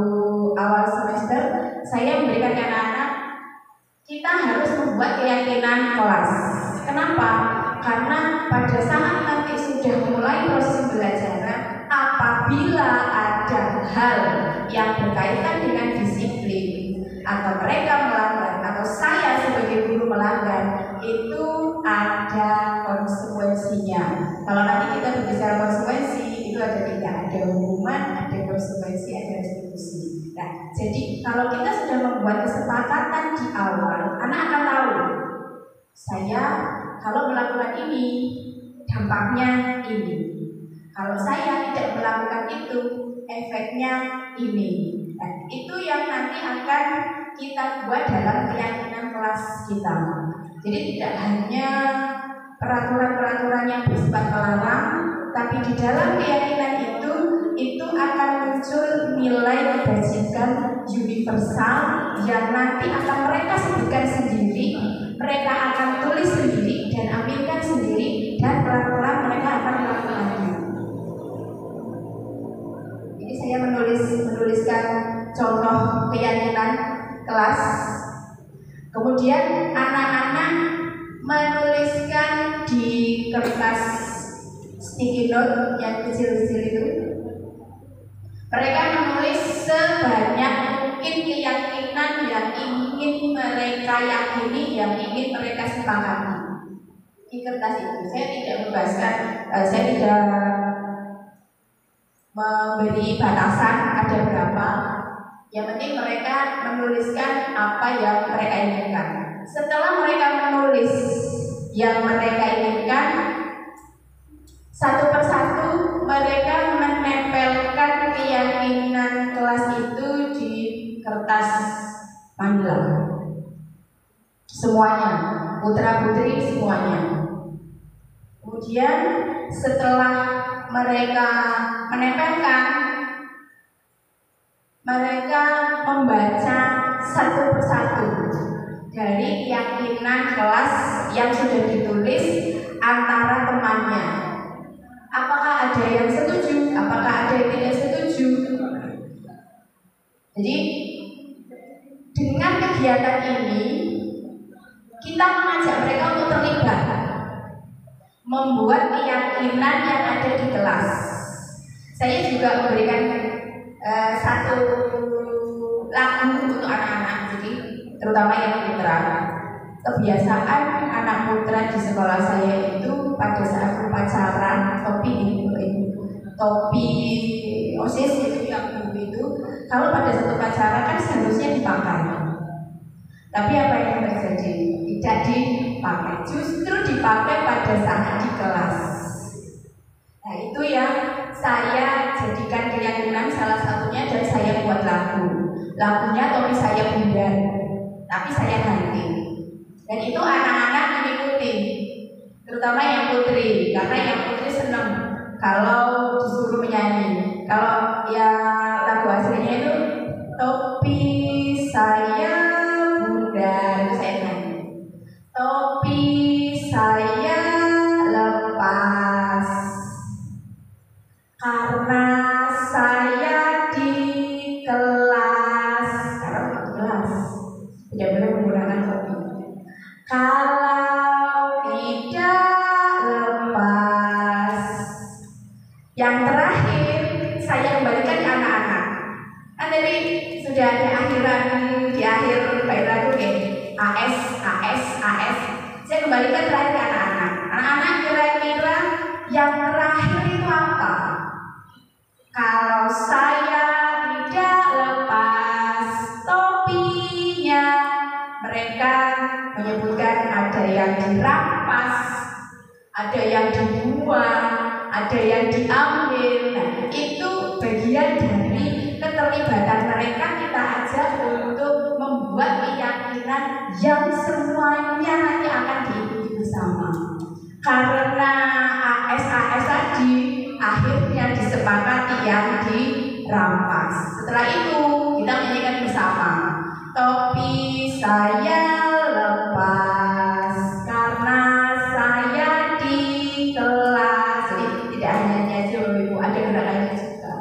awal semester, saya memberikan ke anak-anak, kita harus membuat keyakinan kelas. Kenapa? Karena pada saat nanti sudah mulai proses pembelajaran, apabila ada hal yang berkaitan dengan disiplin atau mereka melanggar atau saya sebagai guru melanggar, itu ada konsekuensinya. Kalau nanti kita berbicara konsekuensi, itu ada tidak ada hukuman, ada konsekuensi, ada restitusi. Nah, jadi kalau kita sudah membuat kesepakatan di awal, anak akan tahu saya kalau melakukan ini dampaknya ini. Kalau saya tidak melakukan itu, efeknya ini. Nah, itu yang nanti akan kita buat dalam keyakinan kelas kita. Jadi tidak hanya peraturan-peraturan yang bersifat melarang, tapi di dalam keyakinan itu akan muncul nilai kebajikan universal yang nanti akan mereka sebutkan sendiri, mereka akan tulis sendiri dan ambilkan sendiri, dan pelan-pelan mereka akan melakukannya. Jadi saya menuliskan contoh keyakinan kelas. Kemudian anak-anak menuliskan di kertas sticky note yang kecil-kecil itu. Mereka menulis sebanyak mungkin keyakinan yang ingin mereka yakini, yang ingin mereka sepakati di kertas itu. Saya tidak membahaskan, saya tidak memberi batasan ada berapa. Yang penting mereka menuliskan apa yang mereka inginkan. Setelah mereka menulis yang mereka inginkan, satu persatu mereka menempelkan keyakinan kelas itu di kertas manila. Semuanya, putra putri semuanya. Kemudian setelah mereka menempelkan, mereka membaca satu persatu dari keyakinan kelas yang sudah ditulis antara temannya. Apakah ada yang setuju? Apakah ada yang tidak setuju? Jadi dengan kegiatan ini kita mengajak mereka untuk terlibat, membuat keyakinan yang ada di kelas. Saya juga memberikan satu lagu untuk anak-anak, jadi terutama yang putra. Kebiasaan anak putra di sekolah saya itu pada saat upacara topi OSIS itu yang dulu itu, kalau pada satu upacara kan seharusnya dipakai. Tapi apa yang terjadi? Tidak dipakai, justru dipakai pada saat di kelas. Nah itu yang saya jadikan keyakinan salah satunya, dan saya buat lagunya topi saya bundar, tapi saya ganti. Dan itu anak-anak mengikuti, terutama yang putri, karena yang putri senang kalau disuruh menyanyi. Kalau ya lagu aslinya itu topi saya bundar, saya nyanyi. Topi saya lepas karena saya di kelas, tidak boleh menggunakan topi. Kalau tidak lepas, yang terakhir saya kembalikan ke anak-anak. Kan tadi sudah ada akhiran, di akhir bait lagu AS. Saya kembalikan terakhir ke anak-anak. Anak-anak kira-kira yang terakhir itu apa? Kalau saya tidak lepas topinya, mereka menyebutkan ada yang dirampas, ada yang dibuang, ada yang diambil. Nah, itu bagian dari keterlibatan mereka. Kita ajak untuk membuat keyakinan yang semuanya nanti akan diikuti bersama. Karena AS tadi akhirnya disepakati yang dirampas. Setelah itu kita menyanyikan bersama. Topi saya lepas karena saya di kelas. Jadi tidak hanya nyanyi ibu, ada gerakannya juga.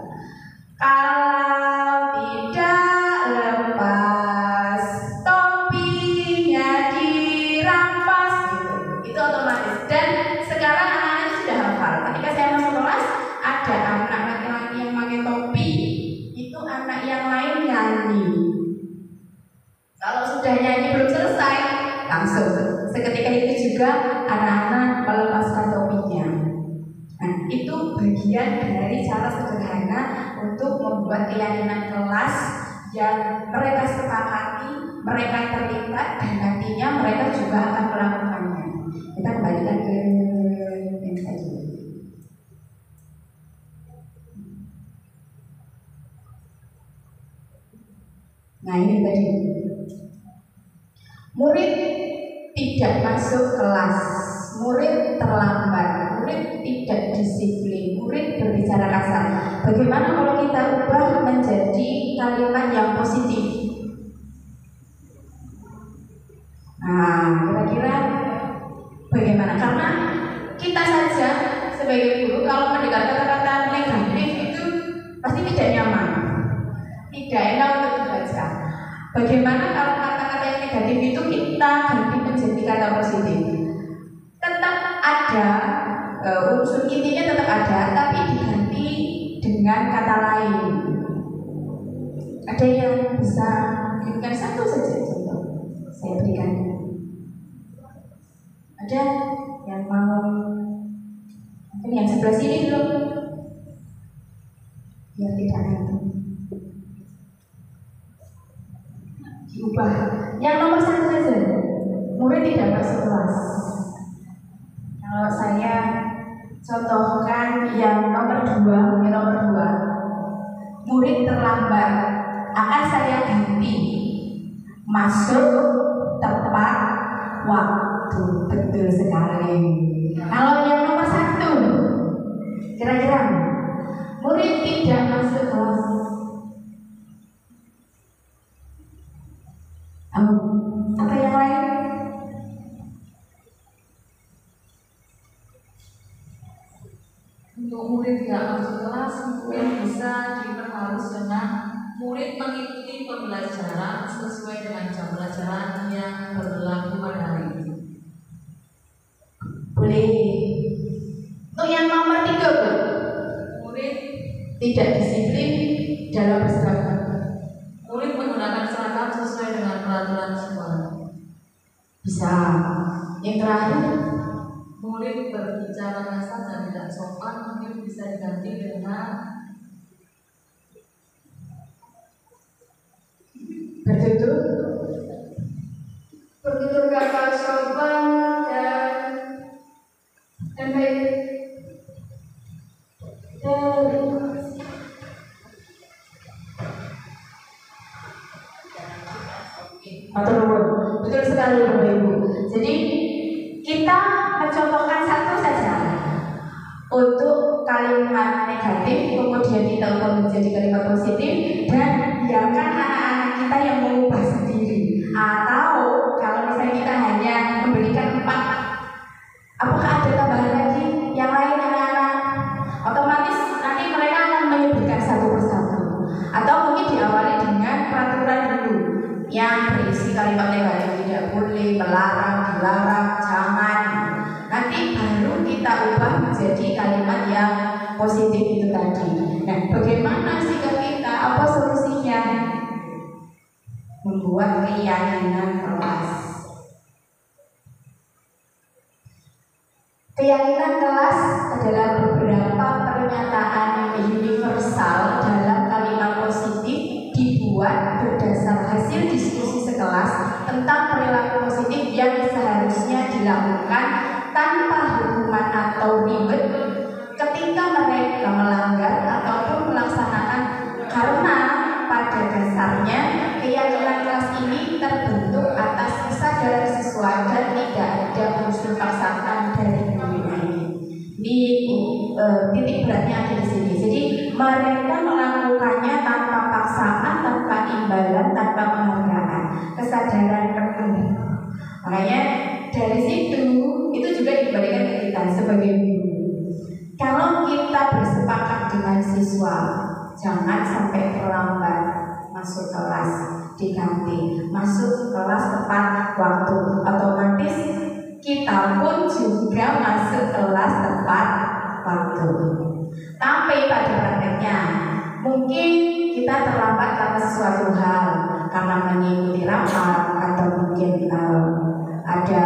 Kalau tidak lepas topinya dirampas, gitu. Itu otomatis. Dan sekarang anak-anak sudah hafal. Ketika saya masuk kelas, ada anak laki-laki yang pakai topi, itu anak yang lain nyanyi. Kalau sudah nyanyi belum selesai, langsung seketika itu juga anak-anak melepaskan topinya. Nah, itu bagian dari cara sederhana untuk membuat keyakinan kelas yang mereka sepakati, mereka terlibat, dan nantinya mereka juga akan melakukannya. Kita kembalikan ke yang tadi. Nah, ini tadi. Murid tidak masuk kelas, murid terlambat, murid tidak disiplin, murid berbicara kasar. Bagaimana kalau kita ubah menjadi kalimat yang positif? Nah, kira-kira bagaimana? Karena kita saja sebagai guru kalau mendengar kata-kata negatif itu pasti tidak nyaman, tidak enak untuk dibaca. Bagaimana kalau kata-kata yang negatif itu kita ganti menjadi kata positif? Tetap ada, unsur intinya tetap ada, tapi diganti dengan kata lain. Ada yang bisa berikan satu saja contoh, saya berikan. Ada yang mau? Mungkin yang sebelah sini dulu, biar tidak ngantuk. Diubah. Yang nomor satu saja, murid tidak masuk kelas. Kalau saya contohkan yang nomor dua, murid terlambat, akan saya ganti masuk tepat waktu. Betul sekali. Kalau yang nomor satu, kira-kira murid tidak masuk kelas. Apa yang lain? Untuk murid tidak masuk kelas mungkin bisa diperhalus dengan murid mengikuti pembelajaran sesuai dengan jam pelajaran yang berlaku pada hari itu. Boleh. Untuk yang nomor 3, Bu, Murid tidak disiplin dalam berseragam. murid menggunakan seragam sesuai dengan peraturan sekolah. Bisa. Yang terakhir, Murid berbicara kasar dan tidak sopan mungkin bisa diganti dengan bertutur kata sopan dan baik. Betul sekali Bapak Ibu. Jadi kita mencontohkan satu saja untuk kalimat negatif, kemudian kita ubah menjadi kalimat positif, dan biarkan anak-anak kita yang mengubah sendiri. Atau kalau misalnya kita hanya memberikan 4, apakah ada tambahan lagi yang lain anak-anak? Otomatis nanti mereka akan menyebutkan satu persatu. Atau mungkin diawali dengan peraturan dulu yang berisi kalimat negatif, tidak boleh, melarang, dilarang, jangan. Nanti baru kita ubah menjadi kalimat yang positif itu tadi. Nah, bagaimana sikap kita? Apa solusinya? Membuat keyakinan kelas. Keyakinan kelas adalah beberapa pernyataan universal imbalan tanpa penghargaan, kesadaran penuh. Makanya dari situ itu juga dikembalikan ke kita sebagai guru. Kalau kita bersepakat dengan siswa, jangan sampai terlambat masuk kelas, diganti masuk kelas tepat waktu, otomatis kita pun juga masuk kelas tepat waktu. Tapi pada prakteknya mungkin kita terlambat karena sesuatu hal, karena mengikuti rapat atau mungkin ada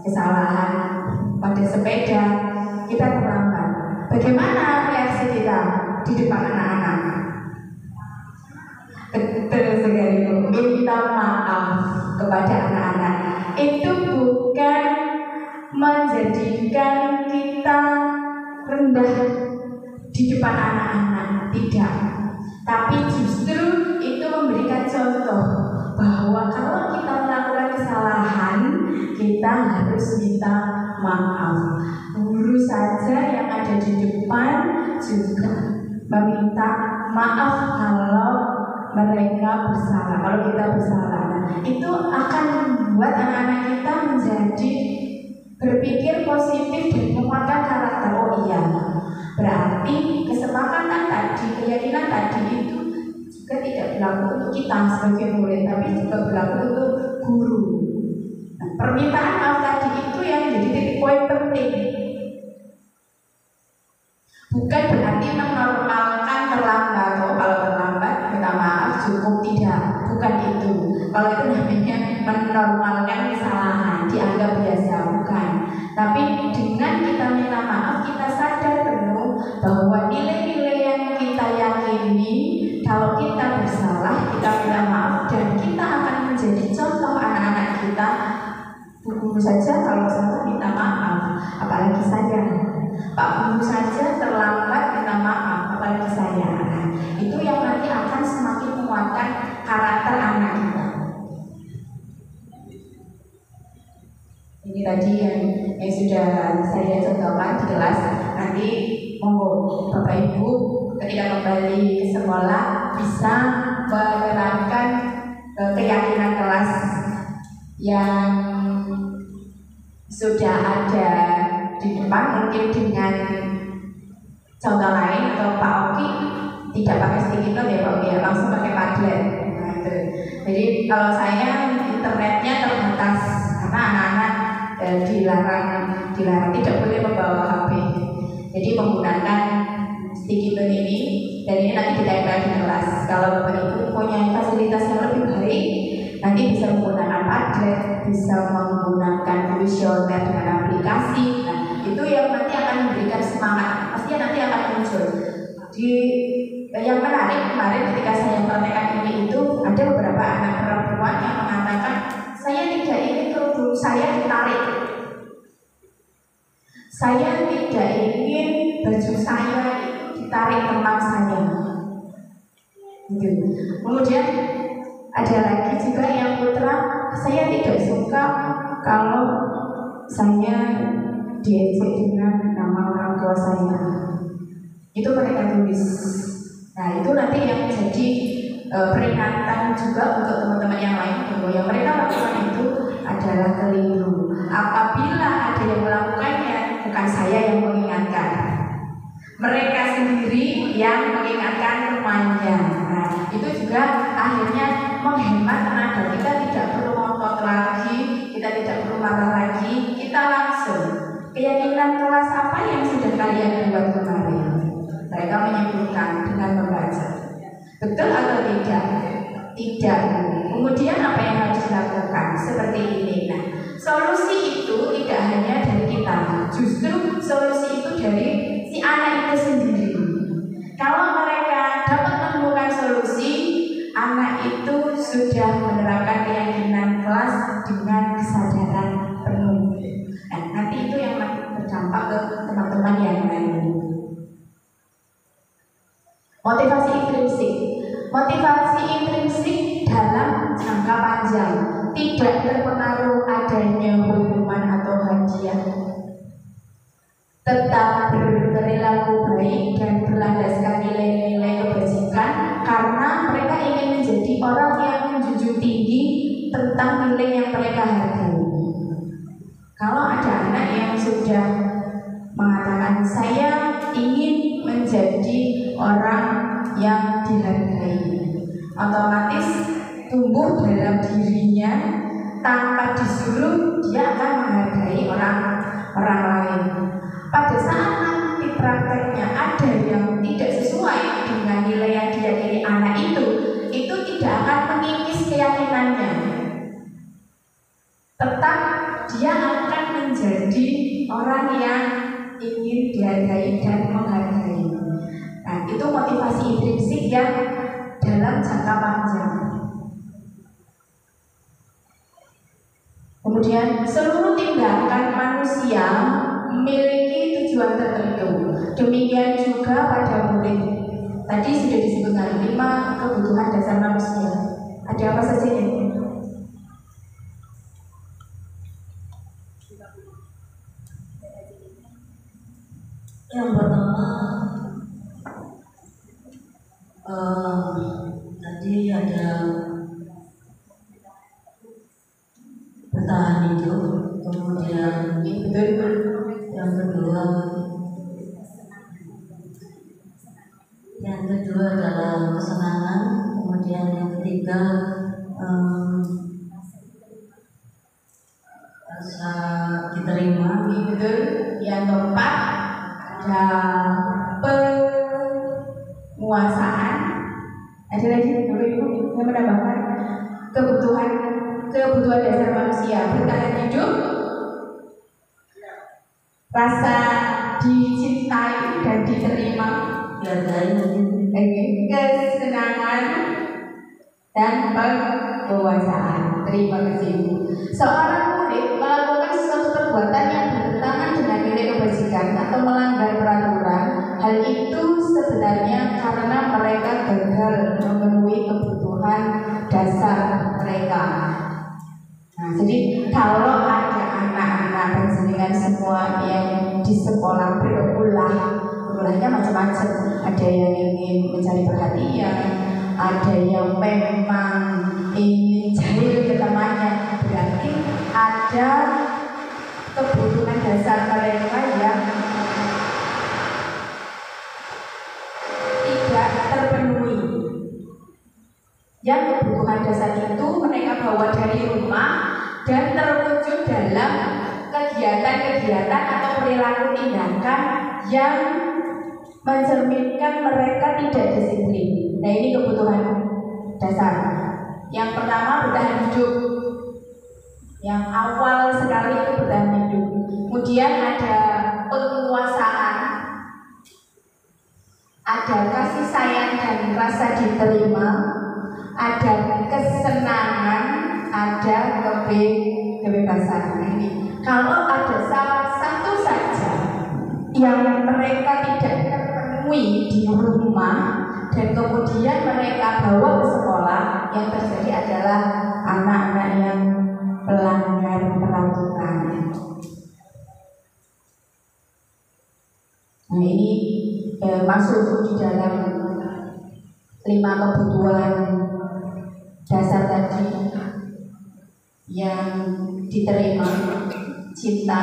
kesalahan pada sepeda, kita terlambat. Bagaimana reaksi kita di depan anak-anak? Betul sekali, minta maaf kepada anak-anak. Itu bukan menjadikan kita rendah di depan anak-anak, tidak. Tapi justru itu memberikan contoh bahwa kalau kita melakukan kesalahan, kita harus minta maaf. Guru saja yang ada di depan juga meminta maaf kalau mereka bersalah, kalau kita bersalah. Itu akan membuat anak-anak kita menjadi berpikir positif dan menguatkan karakter. Oh iya, berarti kesepakatan tadi, keyakinan tadi itu juga tidak berlaku untuk kita sebagai murid, tapi juga berlaku untuk guru. Nah, permintaan maaf tadi itu yang jadi titik poin penting. Bukan berarti menormalkan terlambat. Oh, kalau terlambat minta maaf cukup, tidak. Bukan itu. Kalau itu namanya menormalkan kesalahan, dianggap biasa, bukan. Tapi dengan kita minta maaf, kita sadar penuh bahwa nilai-nilai yang kita yakini, kalau kita bersalah, kita minta maaf, dan kita akan menjadi contoh anak-anak kita. Guru saja kalau salah minta maaf, apalagi saya. Pak Guru saja terlambat minta maaf, apalagi saya. Itu yang nanti akan semakin menguatkan karakter anak kita. Ini tadi yang sudah saya contohkan di kelas. Nanti monggo Bapak Ibu ketika kembali ke sekolah bisa menerapkan keyakinan kelas yang sudah ada di depan, mungkin dengan contoh lain. Atau Pak Oki tidak pakai sticky note ya Pak Oki, langsung pakai Padlet. Nah, itu. Jadi kalau saya internetnya terbatas karena anak-anak dilarang tidak boleh membawa HP. Jadi menggunakan sticky note ini, dan ini nanti ditempel di kelas. Kalau Bapak Ibu punya fasilitas yang lebih baik, nanti bisa menggunakan Padlet, bisa menggunakan kuesioner dengan aplikasi. Nah, itu yang nanti akan memberikan semangat. Pastinya nanti akan muncul. Yang menarik kemarin ketika saya praktekkan ini itu ada beberapa anak perempuan yang mengatakan, saya tidak ingin kerudung saya ditarik, saya tidak ingin baju saya itu ditarik teman saya. Gitu. Kemudian ada lagi juga yang putra, saya tidak suka kalau saya diejek dengan nama orang tua saya. Itu mereka tulis. Nah, itu nanti yang menjadi peringatan juga untuk teman-teman yang lain bahwa yang mereka lakukan itu adalah keliru. Apabila ada yang melakukannya, bukan saya yang mengingatkan, mereka sendiri yang mengingatkan temannya. Nah, itu juga akhirnya menghemat tenaga. Kita tidak perlu ngotot lagi, kita tidak perlu marah lagi, kita langsung keyakinan kelas apa yang sudah kalian buat kemarin. Mereka menyebutkan dengan membaca. Betul atau tidak? Tidak. Kemudian apa yang harus dilakukan? Seperti ini. Nah, solusi itu tidak hanya dari kita, justru solusi itu dari si anak itu sendiri. Kalau mereka dapat menemukan solusi, anak itu sudah menerapkan keyakinan kelas dengan kesadaran penuh. Nah, nanti itu yang berdampak ke teman-teman yang lain. Motivasi intrinsik. Motivasi intrinsik dalam jangka panjang tidak terpengaruh adanya hukuman atau hadiah. Tetap berperilaku baik dan berlandaskan nilai-nilai kebajikan karena mereka ingin menjadi orang yang dihargai. Otomatis tumbuh dalam dirinya tanpa disuruh, dia akan menghargai orang lain. Pada saat nanti prakteknya ada yang tidak sesuai dengan nilai yang diyakini anak itu tidak akan mengikis keyakinannya. Tetap dia akan menjadi orang yang ingin dihargai dan menghargai. Nah, itu motivasi intrinsik yang dalam jangka panjang. Kemudian seluruh tindakan manusia memiliki tujuan tertentu. Demikian juga pada murid. Tadi sudah disebutkan 5 kebutuhan dasar manusia. Ada apa saja ini? Yang pertama, tadi ada bertahan hidup, kemudian yang kedua adalah kesenangan, kemudian yang ketiga rasa diterima, betul. Yang keempat ada penguasaan. Ada lagi Ibu yang menambahkan kebutuhan dasar manusia: bertahan hidup, rasa dicintai dan diterima, kesenangan dan penguasaan. Terima kasih Ibu. Seorang murid melakukan sesuatu perbuatan yang bertentangan dengan nilai kebajikan atau melanggar peraturan, hal itu sebenarnya karena mereka gagal memenuhi kebutuhan dasar mereka. Nah, jadi kalau ada anak-anak penjenengan semua yang di sekolah berulahnya macam-macam. Ada yang ingin mencari perhatian, ada yang memang ingin jahil ke temannya. Berarti ada kebutuhan dasar mereka yang tidak terpenuhi. Yang kebutuhan dasar itu mereka bawa dari rumah dan terwujud dalam kegiatan-kegiatan atau perilaku tindakan yang mencerminkan mereka tidak disiplin. Nah, ini kebutuhan dasar. Yang pertama, bertahan hidup. Yang awal sekali itu bertahan hidup. Kemudian ada penguasaan, ada kasih sayang dan rasa diterima, ada kesenangan, ada kebebasan. Ini kalau ada salah satu saja yang mereka tidak terpenuhi di rumah dan kemudian mereka bawa ke sekolah, yang terjadi adalah anak-anak yang pelanggar peraturan. Nah, ini masuk di dalam 5 kebutuhan dasar tadi yang diterima: cinta,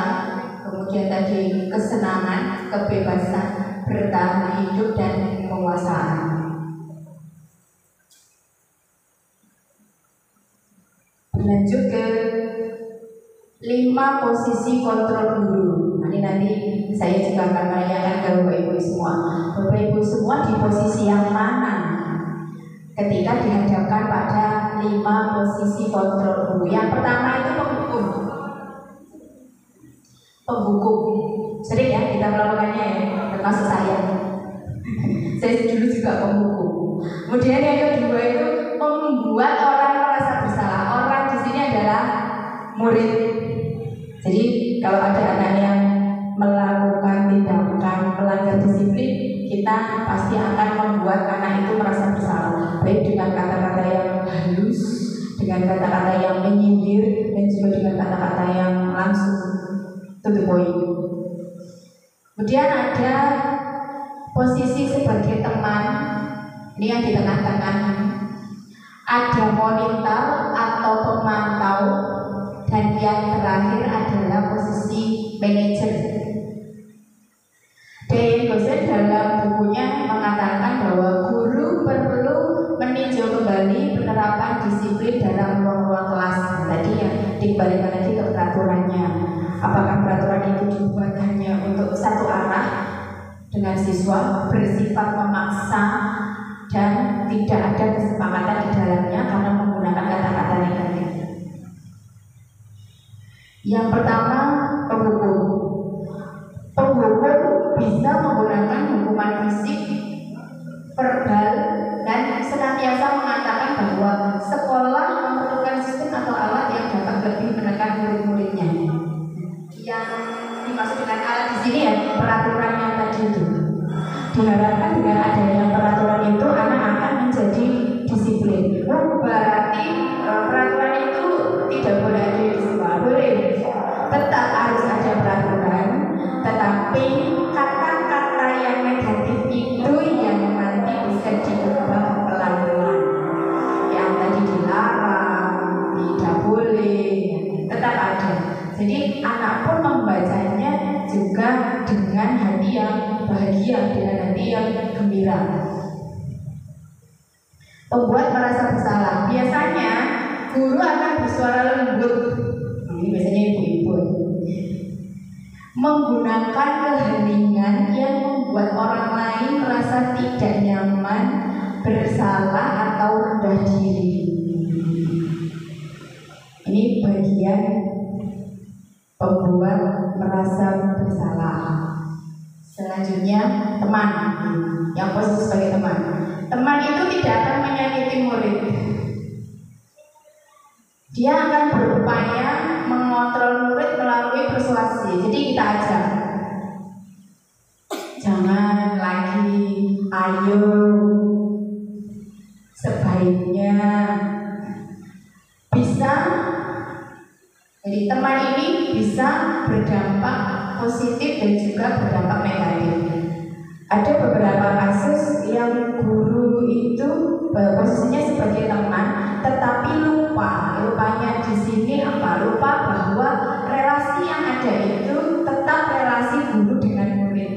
kemudian tadi kesenangan, kebebasan, bertahan hidup, dan penguasaan. Lanjut ke 5 posisi kontrol guru. Nanti saya juga akan menanyakan ke Bapak Ibu semua. Bapak Ibu semua di posisi yang mana ketika dihadapkan pada 5 posisi kontrol guru? Yang pertama itu penghukum. Sering ya kita melakukannya ya, termasuk saya. Saya dulu juga penghukum. Kemudian yang kedua itu membuat orang merasa bersalah. Orang di sini adalah murid. Jadi kalau ada anak yang melakukan tindakan melanggar disiplin, kita pasti akan membuat anak itu merasa bersalah, baik dengan kata-kata yang halus, dengan kata-kata yang menyindir, dan juga dengan kata-kata yang langsung to the point. Kemudian ada posisi sebagai teman, ini yang di tengah-tengah. Ada monitor atau pemantau, dan yang terakhir adalah posisi manajer. Dean Gosen dalam bukunya mengatakan dikembalikan lagi ke peraturannya. Apakah peraturan itu dibuat hanya untuk satu arah dengan siswa, bersifat memaksa dan tidak ada kesepakatan di dalamnya karena menggunakan kata-kata negatif. Yang pertama, penghukum. Penghukum bisa menggunakan hukuman fisik, verbal, dan senantiasa mengatakan bahwa sekolah memerlukan sistem atau alat yang dapat lebih menekan murid-muridnya. Yang dimaksud dengan alat di sini ya peraturan yang tadi itu. Diharapkan dengan adanya peraturan itu anak akan menjadi disiplin. Berarti peraturan itu tidak boleh ada di sekolah, boleh. Tetap harus ada peraturan, tetapi kata-kata yang negatif itu yang nanti bisa diubah pelan-pelan. Yang tadi dilarang, tidak boleh, tetap ada. Jadi anak pun membacanya juga dengan hati yang bahagia, dengan hati yang gembira. Pembuat merasa bersalah. Biasanya guru akan bersuara lembut. Ini biasanya ibu-ibu menggunakan keheningan yang membuat orang lain merasa tidak nyaman, bersalah atau rendah diri. Ini bagian pembuat merasa bersalah. Selanjutnya teman, yang posisi sebagai teman. Teman itu tidak akan menyakiti murid. Dia akan berupaya mengontrol murid melalui persuasi. Jadi kita ajak, jangan lagi, ayo, sebaiknya, bisa. Jadi teman ini bisa berdampak positif dan juga berdampak negatif. Ada beberapa kasus yang guru itu posisinya sebagai teman, tetapi lupanya di sini apa? Lupa bahwa relasi yang ada itu tetap relasi guru dengan murid.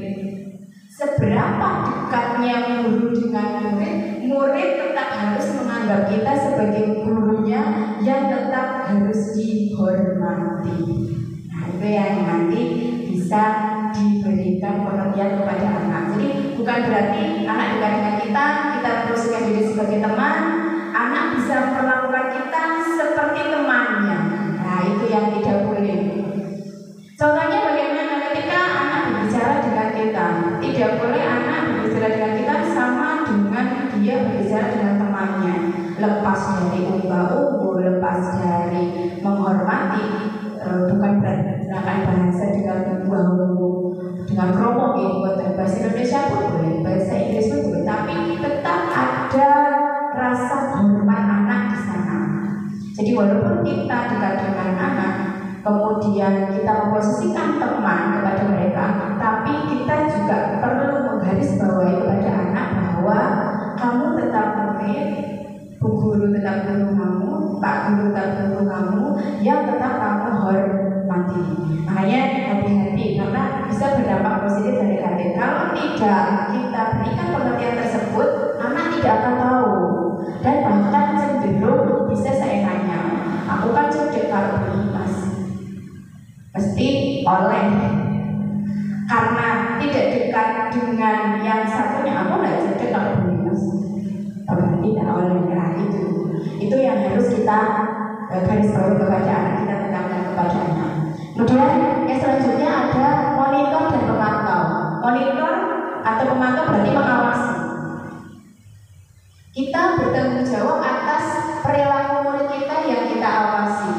Seberapa dekatnya guru dengan murid, murid tetap harus menganggap kita sebagai gurunya yang tetap harus dihormati. Nah, itu yang nanti bisa diberikan pengertian kepada anak. Jadi bukan berarti anak dekat dengan kita posisikan diri sebagai teman, anak bisa memperlakukan kita seperti temannya. Nah, itu yang tidak boleh. Contohnya bagaimana ketika anak berbicara dengan kita, tidak boleh anak berbicara dengan kita sama dengan dia berbicara dengan temannya. Lepas dari unggah-ungguh, lepas dari menghormati, bukan menggunakan bahasa dengan unggah-ungguh, dengan kromo ya, buat bahasa Indonesia pun boleh, bahasa Inggris pun boleh, tapi tetap ada rasa hormat anak di sana. Jadi walaupun kita dekat dengan anak, kemudian kita memposisikan teman kepada mereka, tapi kita juga perlu menggarisbawahi kepada anak bahwa kamu tetap murid, Bu Guru tetap guru kamu, Pak Guru tetap guru kamu, yang tetap kamu hormati. Makanya hati-hati karena bisa berdampak positif dan negatif. Kalau tidak kita berikan pengertian tersebut, anak tidak akan tahu dan bahkan cenderung bisa seenaknya. Aku kan cedek kalau beli mas, mesti oleh. Karena tidak dekat dengan yang satunya, aku nggak cedek kalau beli mas. Berarti tidak oleh. Nah, itu yang harus kita garis bawahi kepada anak, kita tekankan kepada anak. Kemudian yang selanjutnya ada monitor dan pemantau. Monitor atau pemantau berarti mengawasi. Kita bertanggung jawab atas perilaku murid kita yang kita awasi.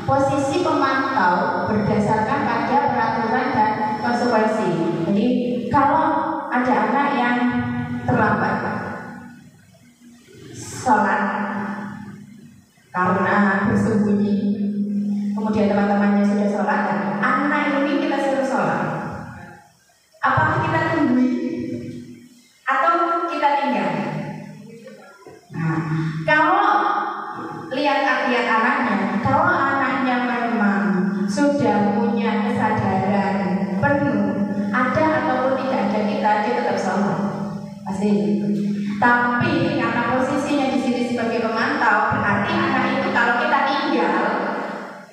Posisi pemantau berdasarkan pada peraturan dan konsekuensi. Jadi kalau ada anak yang terlambat sholat karena bersembunyi, kemudian teman-temannya sudah sholat, anak ini kita suruh sholat, apakah kita tunggu atau kita tinggal? Nah, kalau lihat anaknya, kalau anaknya memang sudah punya kesadaran penuh, ada ataupun tidak ada kita, dia tetap sholat, pasti. Tapi karena posisinya di sini sebagai pemantau, berarti anak itu kalau kita tinggal,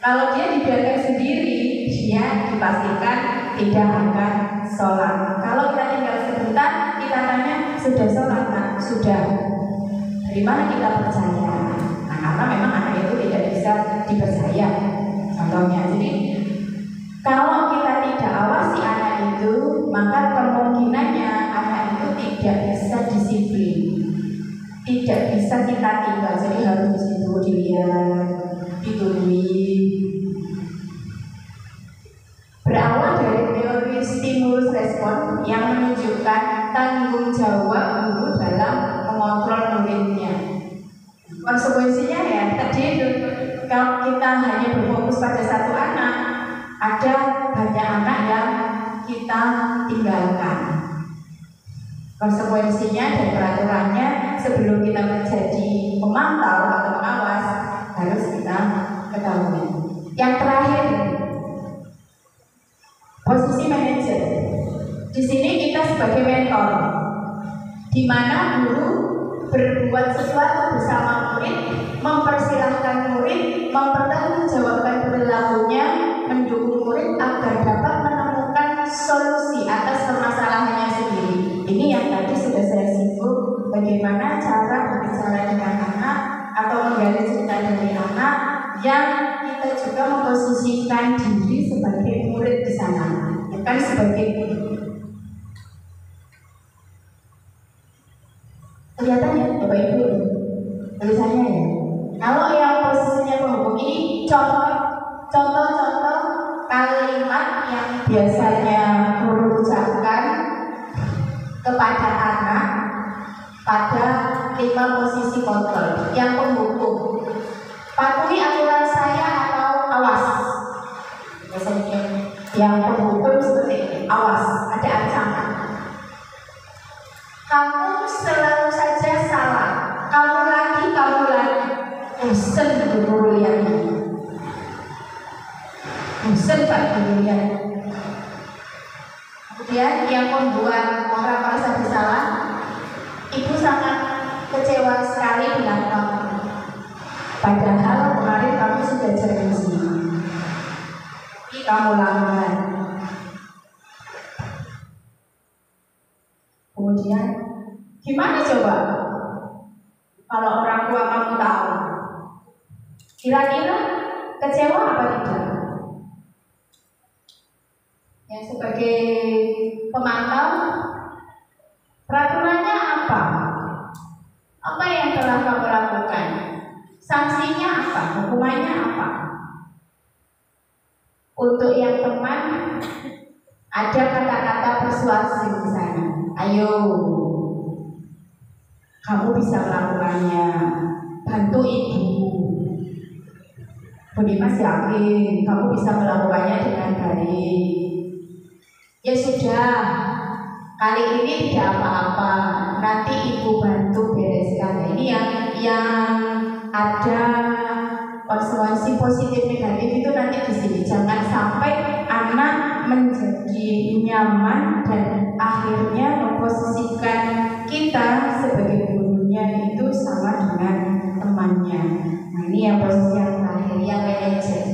Kalau dia dibiarkan sendiri, dia dipastikan tidak akan sholat. Kalau kita tinggal sebentar, kita tanya, sudah sholat? Nah, sudah. Dari mana kita percaya? Nah, karena memang anak itu tidak bisa dipercaya. Contohnya, jadi kalau kita tidak awasi anak itu, maka kemungkinannya anak itu tidak bisa disiplin, tidak bisa kita tinggal. Jadi harus disitu dilihat, ditungguin. Berawal dari teori stimulus respon yang menunjukkan tanggung jawab guru dalam mengontrol muridnya. Konsekuensinya ya tadi itu, kalau kita hanya berfokus pada satu anak, ada banyak anak yang kita tinggalkan. Konsekuensinya dan peraturannya sebelum kita menjadi pemantau atau pengawas harus kita ketahui. Yang terakhir, posisi manajer. Di sini kita sebagai mentor, di mana guru berbuat sesuatu bersama murid, mempersilahkan murid, mempertanggungjawabkan perilakunya, mendukung murid agar dapat menemukan solusi atas permasalahannya sendiri. Ini yang tadi sudah saya singgung, bagaimana cara berbicara dengan anak atau menggali cerita dari anak yang kita juga memposisikan diri sebagai murid di sana, bukan sebagai guru. Kelihatan ya Bapak Ibu tulisannya ya. Kalau yang posisinya penghubung ini contoh-contoh kalimat yang biasanya guru ucapkan kepada anak pada 5 posisi kontrol. Yang penghubung, patuhi aturan saya atau awas. Biasanya yang penghubung seperti ini, awas, ada ancaman. Kamu selalu saja salah. Kamu lagi. Bosan guru lihat. Bosan Pak guru lihat. Kemudian yang membuat orang merasa bersalah, ibu sangat kecewa sekali dengan kamu. Padahal kemarin kamu sudah janji. Tapi kamu lambat. Kemudian gimana coba kalau orang tua kamu tahu? Kira-kira kecewa apa tidak? Ya, sebagai pemantau, peraturannya apa? Apa yang telah kamu lakukan? Sanksinya apa? Hukumannya apa? Untuk yang teman, ada kata-kata persuasi di sana. Ayo, kamu bisa melakukannya. Bantu ibu. Bu Dimas yakin kamu bisa melakukannya dengan baik. Ya sudah, kali ini tidak apa-apa. Nanti ibu bantu bereskan. Ini yang ada konsekuensi positif negatif itu nanti di sini. Jangan sampai anak menjadi nyaman dan akhirnya memposisikan kita sebagai gurunya itu sama dengan temannya. Nah, ini yang posisi yang terakhir, yang manajer.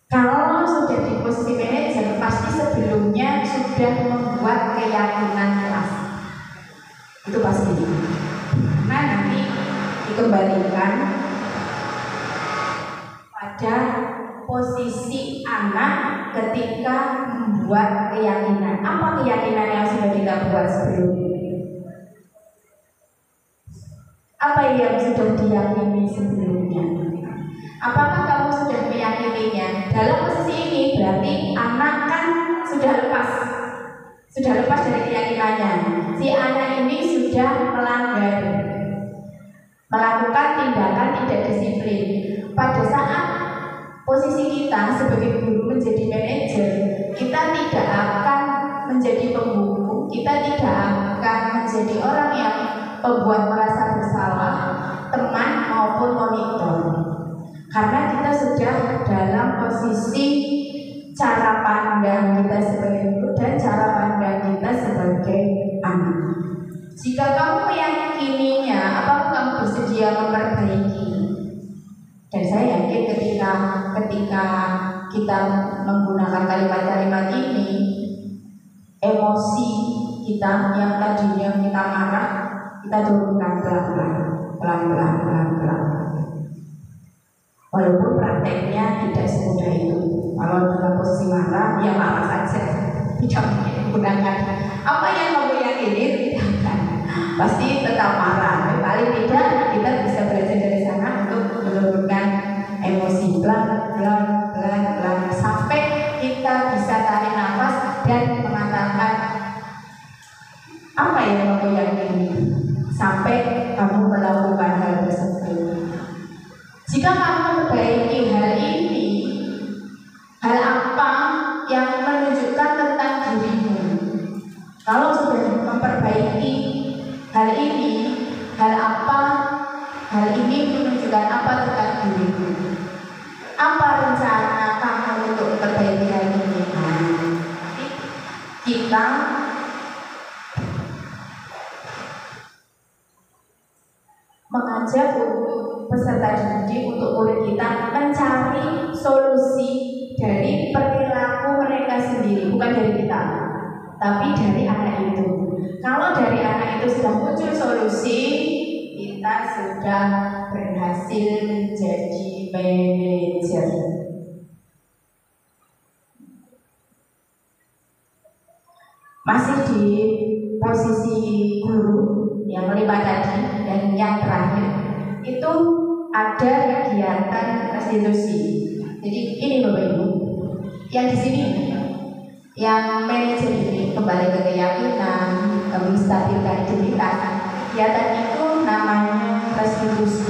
Kalau sudah di posisi manajer, pasti sebelumnya sudah membuat keyakinan keras. Itu pasti. Nah, nanti dikembalikan pada posisi anak ketika membuat keyakinan. Apa keyakinan yang sudah kita buat sebelumnya? Apa yang sudah diyakini sebelumnya? Apakah kamu sudah meyakininya? Dalam posisi ini berarti anak kan sudah lepas dari keyakinannya. Si anak ini sudah melanggar, melakukan tindakan tidak disiplin. Pada saat posisi kita sebagai guru menjadi manajer, kita tidak akan menjadi penghukum, kita tidak akan menjadi orang yang membuat merasa bersalah teman maupun monitor, karena kita sudah dalam posisi cara pandang kita sebagai guru dan cara pandang kita sebagai anak. Jika kamu meyakininya, apakah kamu bersedia memperbaiki? Dan saya yakin ketika kita menggunakan kalimat-kalimat ini, emosi kita yang tadinya kita marah, kita turunkan pelan-pelan. Walaupun prakteknya tidak semudah itu. Kalau dalam posisi marah, ya marah saja. Tidak mungkin menggunakan apa yang kamu yakini, tidak akan. Pasti tetap marah. Paling tidak kita bisa belajar dari sana untuk menurunkan emosi pelan-pelan sampai kita bisa tarik nafas dan mengatakan apa yang kamu yakini sampai kamu melakukan hal tersebut. Jika kamu memperbaiki hal ini, hal apa yang menunjukkan tentang dirimu? Kalau sudah memperbaiki hal ini, hal ini menunjukkan apa tentang dirimu? Apa rencana kamu untuk memperbaiki hal ini? Kita mengajak untuk peserta didik, untuk murid kita mencari solusi dari perilaku mereka sendiri, bukan dari kita, tapi dari anak itu. Kalau dari anak itu sudah muncul solusi, kita sudah berhasil menjadi manajer. Masih di posisi guru yang kelima tadi dan yang terakhir itu ada kegiatan restitusi. Jadi ini Bapak Ibu, yang di sini yang manajer ini kembali ke keyakinan, menstabilkan identitas. Kegiatan itu namanya restitusi.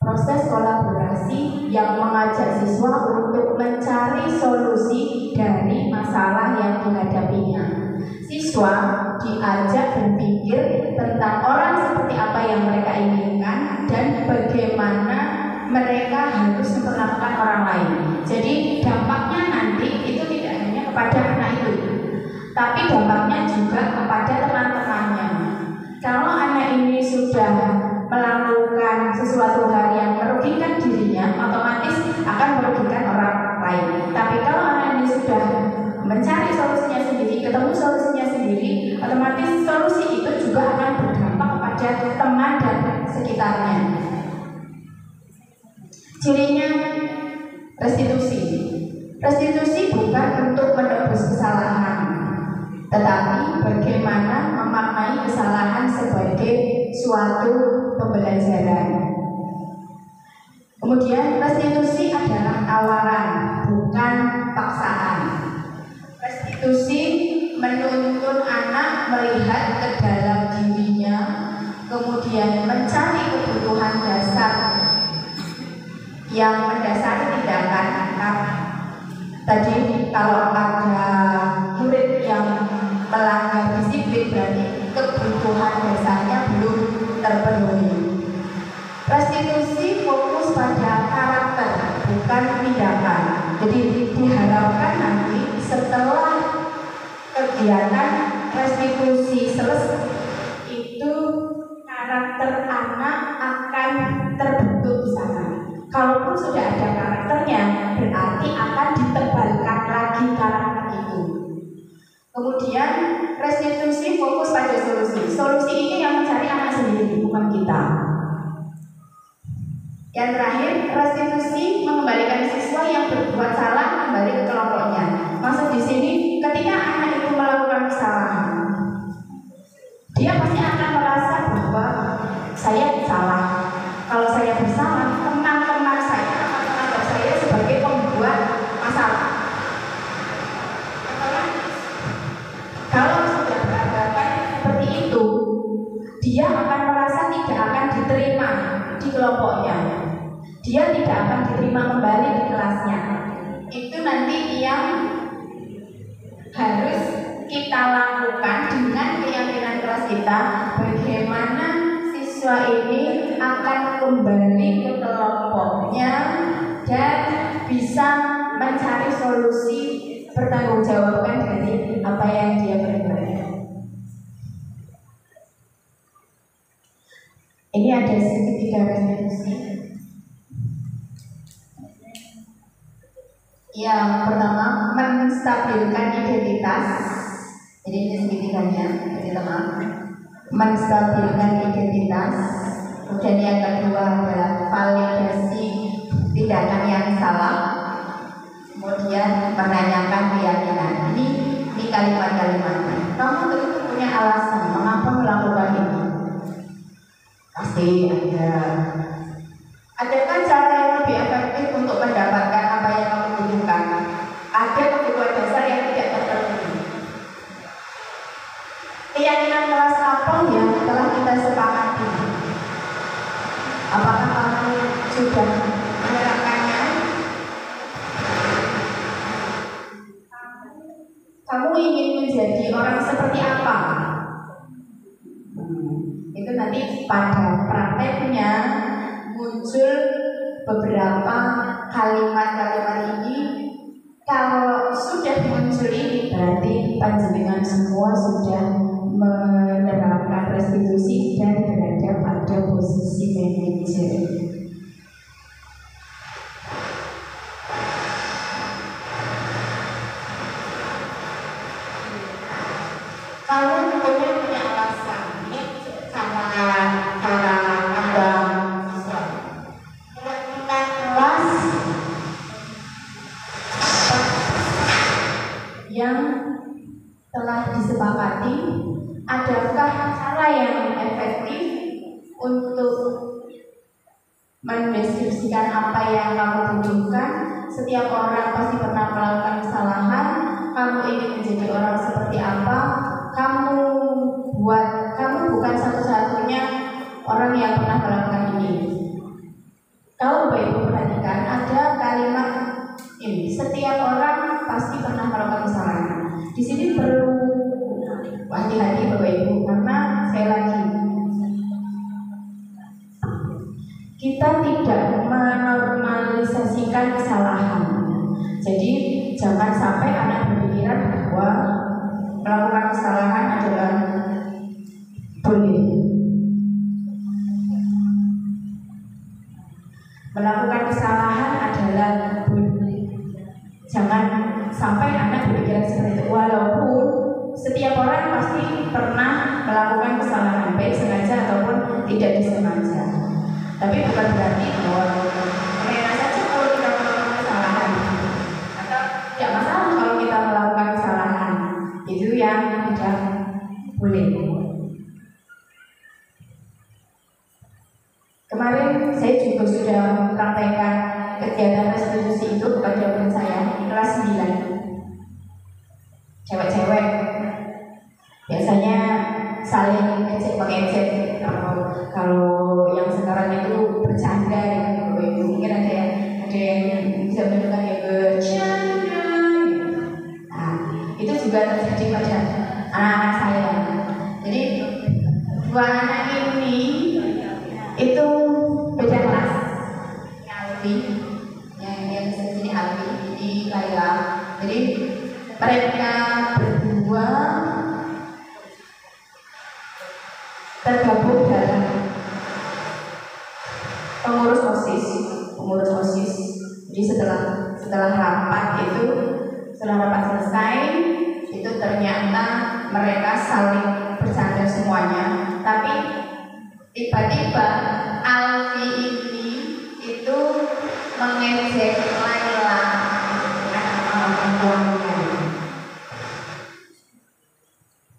Proses kolaborasi yang mengajak siswa untuk mencari solusi dari masalah yang dihadapinya. Siswa diajak berpikir tentang orang seperti apa yang mereka inginkan dan bagaimana mereka harus memperlakukan orang lain. Jadi dampaknya nanti itu tidak hanya kepada anak itu, tapi dampaknya juga kepada teman-temannya. Kalau anak ini sudah melakukan sesuatu hal yang merugikan dirinya, otomatis akan merugikan orang lain. Tapi kalau anak ini sudah mencari solusinya sendiri, ketemu solusinya sendiri, otomatis solusi itu juga akan berdampak kepada teman dan sekitarnya. Cirinya restitusi. Restitusi bukan untuk menebus kesalahan, tetapi bagaimana memaknai kesalahan sebagai suatu pembelajaran. Kemudian restitusi adalah tawaran, bukan paksaan. Restitusi menuntun anak melihat ke dalam dirinya, kemudian mencari kebutuhan dasar yang mendasari tindakan. Tadi kalau ada murid yang melanggar disiplin, berarti kebutuhan dasarnya belum terpenuhi. Restitusi fokus pada karakter, bukan tindakan. Jadi diharapkan nanti setelah kegiatan restitusi selesai itu karakter anak akan terbentuk di sana. Kalaupun sudah ada karakternya, berarti akan ditebalkan lagi karakter itu. Kemudian restitusi fokus pada solusi. Solusi ini yang mencari anak sendiri, bukan kita. Yang terakhir, restitusi mengembalikan siswa yang berbuat salah kembali ke kelompoknya. Maksud di sini, ketika anak itu melakukan kesalahan, dia pasti akan merasa bahwa saya salah. Kalau saya bersalah, teman-teman saya akan menganggap saya sebagai pembuat masalah. Kalau sudah beranggapan seperti itu, dia akan merasa tidak akan diterima di kelompoknya. Dia tidak akan diterima kembali di kelasnya. Itu nanti yang harus kita lakukan dengan keyakinan kelas kita, bagaimana siswa ini akan kembali ke kelompoknya dan bisa mencari solusi, bertanggungjawabkan dari apa yang dia perbuat. Ini ada segitiga restitusi. Yang pertama, menstabilkan identitas. Jadi ini segitiganya, jadi teman. Menstabilkan identitas. Kemudian yang kedua adalah validasi tindakan yang salah. Kemudian menanyakan keyakinan. Ini kalimat-kalimatnya. Kamu tentu punya alasan mengapa melakukan ini. Pasti ada. Adakah cara yang lebih efektif untuk mendapatkan apa yang kamu butuhkan? Ada kebutuhan dasar yang tidak terpenuhi. Keyakinan kelas apa yang telah kita sepakati? Apakah kamu sudah menerapkannya? Kamu ingin menjadi orang seperti apa? Itu nanti pada prakteknya muncul beberapa kalimat-kalimat ini. Kalau sudah muncul ini berarti panjenengan semua sudah menerapkan restitusi dan berada pada posisi manajer. Kalau punya alasan ini cara Anda kelas yang telah disepakati, adakah cara yang efektif untuk mendeskripsikan apa yang kamu butuhkan? Setiap orang pasti pernah melakukan kesalahan. Kamu ingin menjadi orang seperti apa? Kamu bukan satu-satunya orang yang pernah melakukan ini. Kalau Bapak Ibu perhatikan, ada kalimat ini. Setiap orang pasti pernah melakukan kesalahan. Di sini perlu hati-hati Bapak Ibu, karena sekali lagi kita tidak menormalisasikan kesalahan. Jadi jangan sampai anak berpikiran bahwa melakukan kesalahan adalah boleh. Melakukan kesalahan adalah boleh. Jangan sampai anak berpikiran seperti itu. Walaupun setiap orang pasti pernah melakukan kesalahan, baik sengaja ataupun tidak disengaja. Tapi bukan berarti bahwa mereka saja kalau kita melakukan kesalahan, atau tidak masalah kalau kita melakukan kesalahan. Itu yang tidak boleh. Kemarin saya juga sudah mempraktekkan kegiatan restitusi itu kepada murid saya kelas 9. Cewek-cewek biasanya saling ejek-mengejek. Kalau yang sekarang itu bercanda ya, mungkin ada yang bisa mendengar ya bercanda. Nah, itu juga terjadi pada anak-anak saya. Jadi dua anak ini itu beda kelas. Alfi, yang sini Alfi, di Laila. Jadi mereka berdua tergabung dalam pengurus OSIS. Jadi setelah rapat selesai itu ternyata mereka saling bercanda semuanya. Tapi tiba-tiba Alfi ini itu mengejek Laila dengan perempuannya.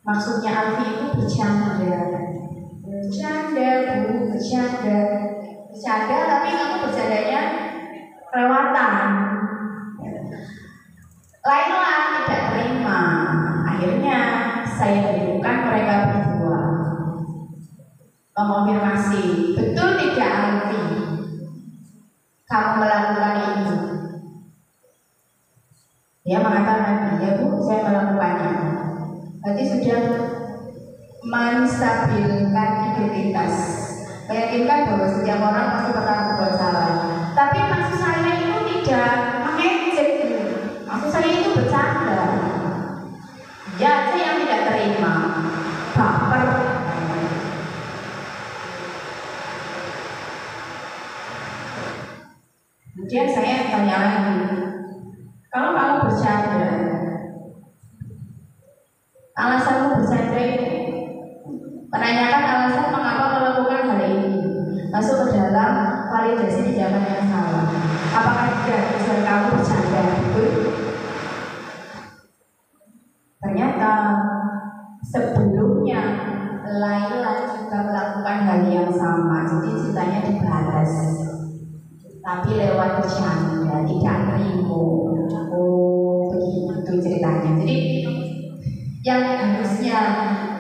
Maksudnya Alfi itu bercanda, tapi kamu bercandanya kelewatan. Laila tidak terima. Akhirnya saya hubungkan mereka berdua, mengonfirmasi, betul tidak Alfi kamu melakukan ini? Dia mengatakan, ya Bu, saya melakukannya. Berarti sudah menstabilkan identitas, meyakinkan bahwa setiap orang pasti pernah berbuat salah. Tapi maksud saya itu tidak mengejek, maksud saya itu bercanda. Ya, saya yang tidak terima, baper. tanya lagi, kalau kamu bercanda, alasanmu bercanda ini, menanyakan alasan mengapa melakukan hal ini, masuk ke dalam validasi tindakan yang salah. Apakah tidak tujuan kamu bercanda? Betul? Ternyata sebelumnya Laila juga melakukan hal yang sama, jadi ceritanya dibalas, tapi lewat bercanda, tidak terima. Oh, begitu ceritanya. Jadi yang harusnya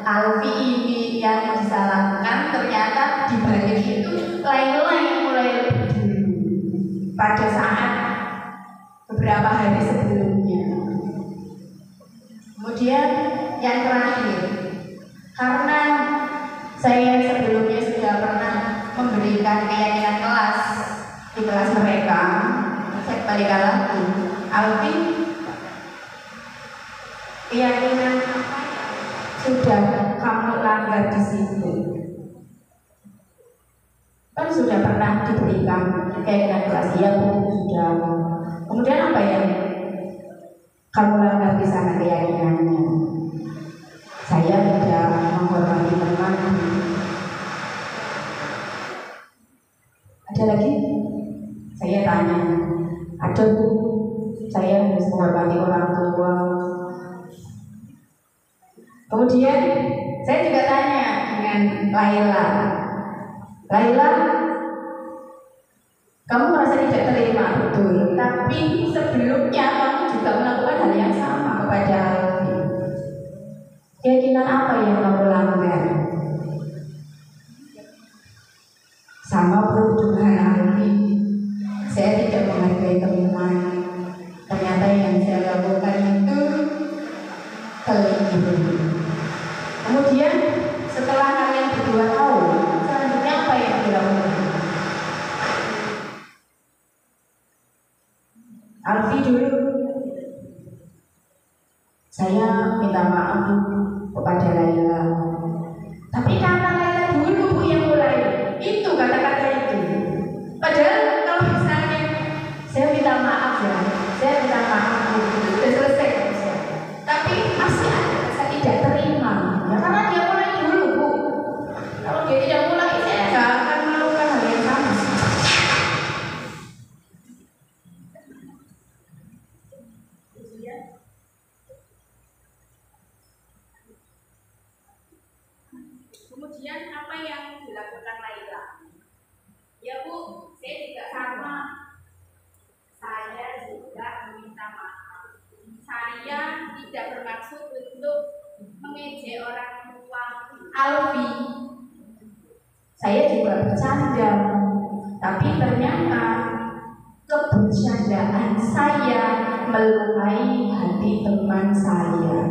Alfi ini yang disalahkan, ternyata dibalik itu Laila yang mulai lebih dulu pada saat beberapa hari sebelumnya. Kemudian yang terakhir, karena saya sebelumnya sudah pernah memberikan keyakinan kelas di kelas mereka, saya kembalikan lagi, Alfi, keyakinan sudah kamu langgar di situ. Kan sudah pernah diberikan keyakinan kelas, ya sudah. Kemudian apa yang kamu langgar di sana keyakinannya? Saya tidak menghormati teman. Ada lagi? Saya tanya. Ada Bu, saya harus menghormati orang tua. Kemudian saya juga tanya dengan Laila. Laila, kamu merasa tidak terima, betul. Tapi sebelumnya kamu juga melakukan hal yang sama kepada Alfi. Keyakinan apa yang kamu langgar? Sama Bu dengan Alfi, saya tidak menghargai teman. Ternyata yang saya lakukan itu keliru. Kemudian setelah kalian berdua tahu, selanjutnya apa yang dilakukan? Alfi dulu, saya minta maaf kepada Laila. Tapi karena Laila dulu Bu yang mulai itu kata-kata itu. Padahal kalau misalnya saya minta maaf ya, saya minta maaf Bu, sudah selesai. Tapi masih ada saya tidak terima. Ya karena dia mulai dulu Bu. Kalau dia tidak mulai, saya nggak akan melakukan hal yang sama. Kemudian apa yang dilakukan Laila? Ya Bu, saya juga sama. Saya juga meminta maaf. Saya tidak bermaksud untuk mengejek orang tua Alfi. Saya juga bercanda, tapi ternyata kebercandaan saya melukai hati teman saya.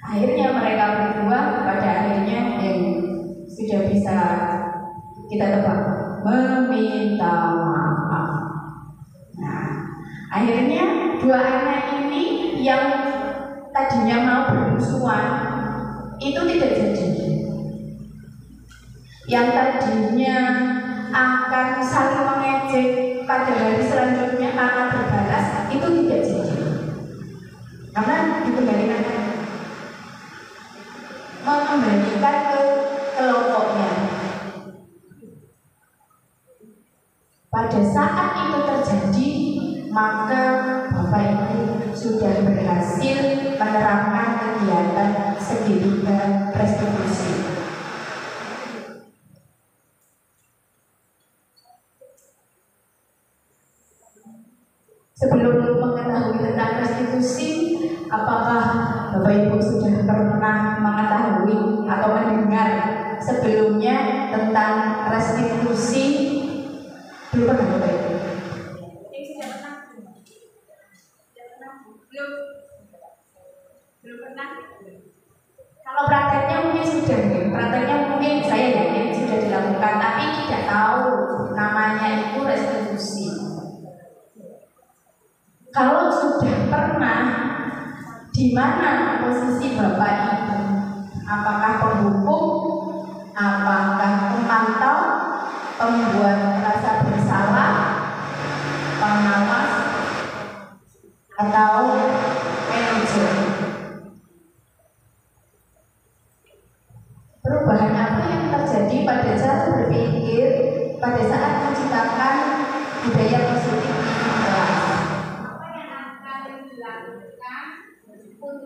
Akhirnya mereka berdua pada akhirnya yang sudah bisa kita tebak, meminta maaf. Nah, akhirnya dua anak ini yang tadinya mau bermusuhan itu tidak jadi. Yang tadinya akan saling mengejek pada hari selanjutnya karena berbalas itu tidak jadi. Karena dikembalikan mengembalikan ke kelompoknya. Pada saat itu terjadi, maka Bapak Ibu sudah berhasil menerapkan kegiatan segitiga restitusi. Sebelum mengetahui tentang restitusi, apakah Bapak Ibu sudah pernah mengetahui atau mendengar sebelumnya tentang restitusi? Belum pernah Bapak Ibu? Belum pernah. Kalau prakteknya mungkin sudah, prakteknya mungkin saya yakin sudah dilakukan, tapi tidak tahu namanya itu restitusi. Kalau sudah pernah, di mana posisi Bapak Ibu? Apakah penghukum? Apakah pemantau? Pembuat rasa bersalah?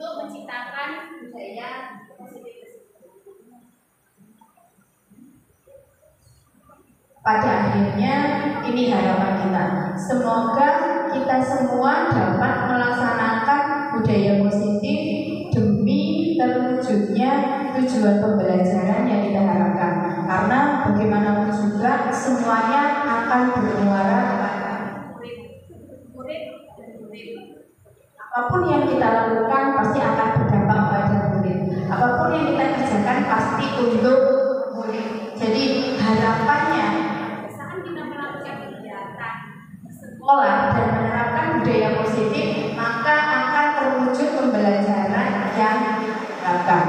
untuk menciptakan budaya positif tersebut. Pada akhirnya ini harapan kita. Semoga kita semua dapat melaksanakan budaya positif demi terwujudnya tujuan pembelajaran yang kita harapkan. Karena bagaimanapun juga semuanya akan bermuara kepada murid dan murid. Apapun yang kita lakukan pasti akan berdampak pada murid. Apapun yang kita kerjakan pasti untuk murid. Jadi harapannya saat kita melakukan kegiatan sekolah dan menerapkan budaya positif, maka akan terwujud pembelajaran yang diharapkan.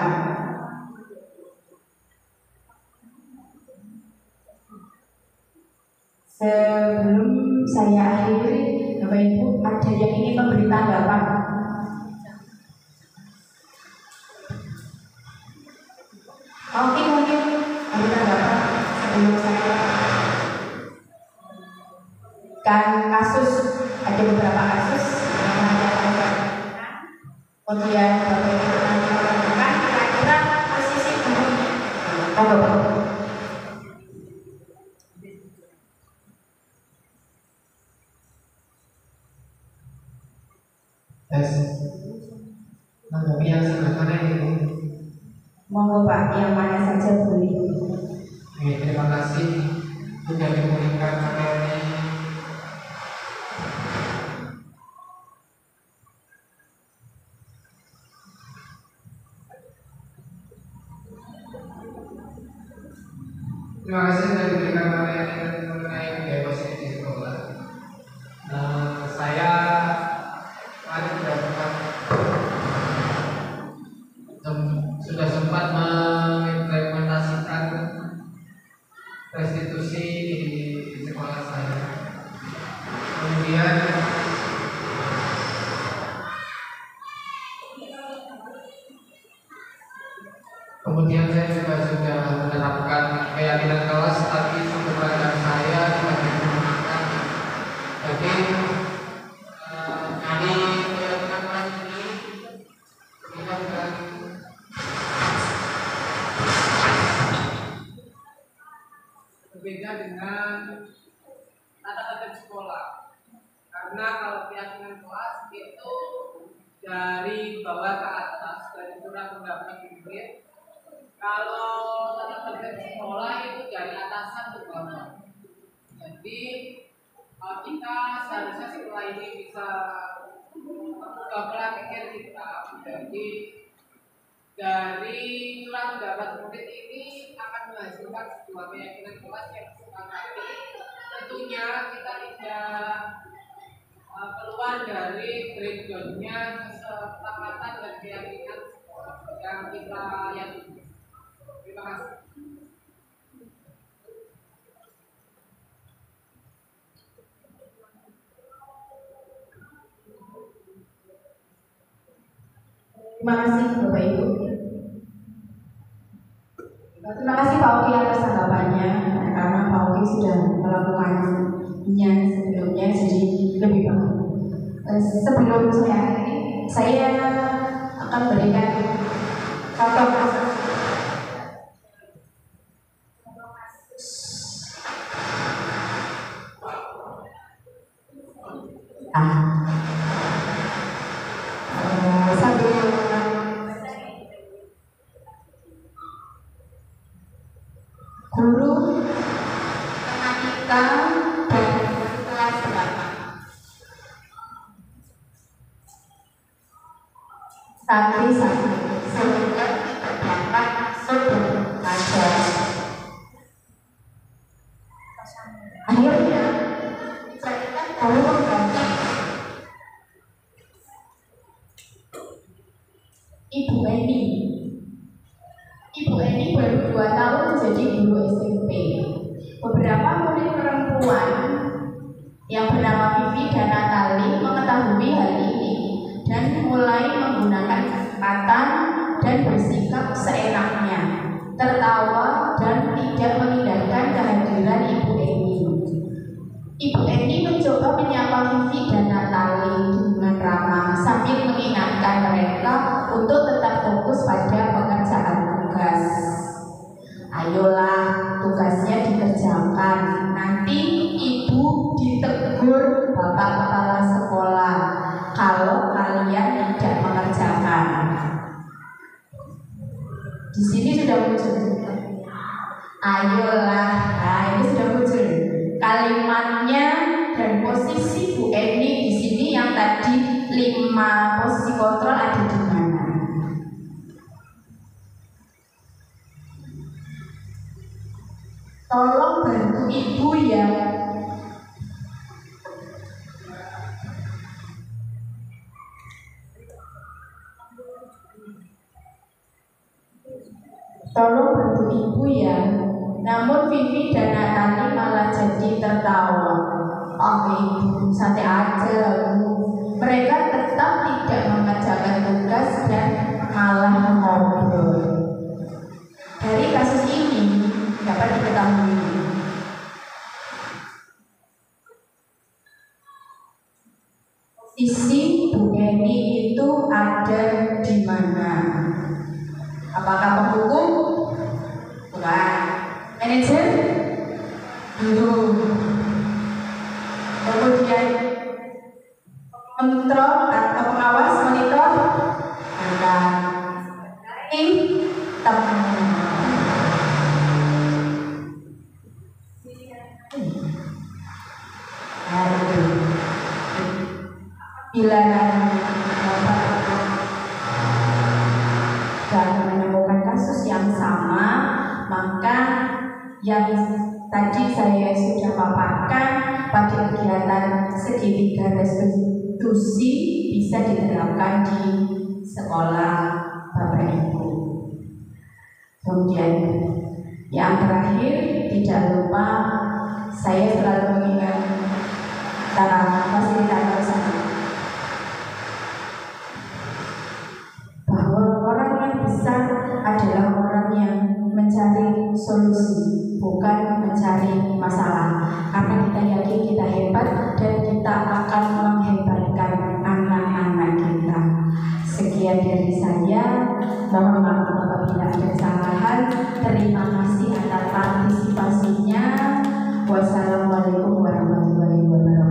Sebelum saya akhiri, Bapak Ibu, ada yang ingin memberi tanggapan? Oke, mungkin ada tanggapan sebelum saya kan kasus, ada beberapa kasus yang ada kemudian Bapak Ibu nanti menentukan kira-kira posisi gurunya. Menanggapi yang sebelah mana ini? Monggo Pak, yang mana saja boleh. Oke, terima kasih sudah diberikan materi. Terima kasih sudah diberikan materi mengenai budaya positif di sekolah. Saya sudah sempat mengimplementasikan restitusi di sekolah saya. Kemudian saya juga sudah menerapkan keyakinan kelas, tapi sumber belajar saya tidak digunakan. Jadi dari keyakinan kelas ini kita sudah berbeda dengan tata tertib sekolah. Karena kalau keyakinan kelas itu dari bawah ke atas, dari surat pendapat murid. Kalau tata tertib sekolah itu dari atasan ke bawah. Jadi kita seharusnya sekolah ini bisa mengubah pola pikir kita. Jadi dari surat pendapat murid ini akan menghasilkan sebuah keyakinan kelas yang sepakati. Tentunya kita tidak keluar dari breakdown-nya kesepakatan dan keyakinan yang kita yakini. Terima kasih. Terima kasih Bapak Ibu. Terima kasih Pak Oki atas tanggapannya, karena Pak Oki sudah melakukannya sebelumnya, jadi lebih bagus. Sebelum saya akan berikan contoh kasus. Guru matematika dari kelas 8 santri-santri sehingga dapat masuk belajar. Akhirnya dicarikan guru pengganti. Ibu Eni. Ibu Eni baru 2 tahun menjadi guru SMP. Beberapa murid perempuan yang bernama Vivi dan Natali mengetahui hal ini dan mulai menggunakan kesempatan dan bersikap seenaknya, tertawa dan tidak mengindahkan kehadiran Ibu Eni. Ibu Eni mencoba menyapa Vivi dan Natali dengan ramah sambil mengingatkan mereka mereka untuk tetap fokus pada pekerjaan tugas. Ayolah, tugasnya dikerjakan. Nanti ibu ditegur bapak kepala sekolah kalau kalian tidak mengerjakan. Di sini sudah muncul. Ayolah, nah ini sudah muncul kalimatnya dan posisi Bu Eni di sini yang tadi 5 posisi kontrol ada di mana? Tolong bantu ibu ya. Tolong bantu ibu ya. Namun Vivi dan Natali malah jadi tertawa. Oh ibu, santai aja. Mereka tetap tidak mengerjakan tugas dan malah ngobrol. Dari kasus ini dapat diketahui posisi Bu Eni itu ada di mana? Apakah penghukum? Bukan. Manajer? Belum. Kemudian kontrol atau pengawas monitor? Bukan. Ini teman. Bila dan menemukan kasus yang sama, maka yang tadi saya sudah paparkan pada kegiatan segitiga restitusi bisa diterapkan di sekolah Bapak Ibu. Kemudian yang terakhir, tidak lupa saya selalu mengingat fasilitator saya bahwa orang yang besar adalah orang yang mencari solusi, bukan mencari masalah. Karena kita yakin kita hebat dan kita akan menghebatkan anak-anak kita. Sekian dari saya. Mohon maaf apabila ada kesalahan. Terima kasih atas partisipasinya. Wassalamualaikum warahmatullahi wabarakatuh.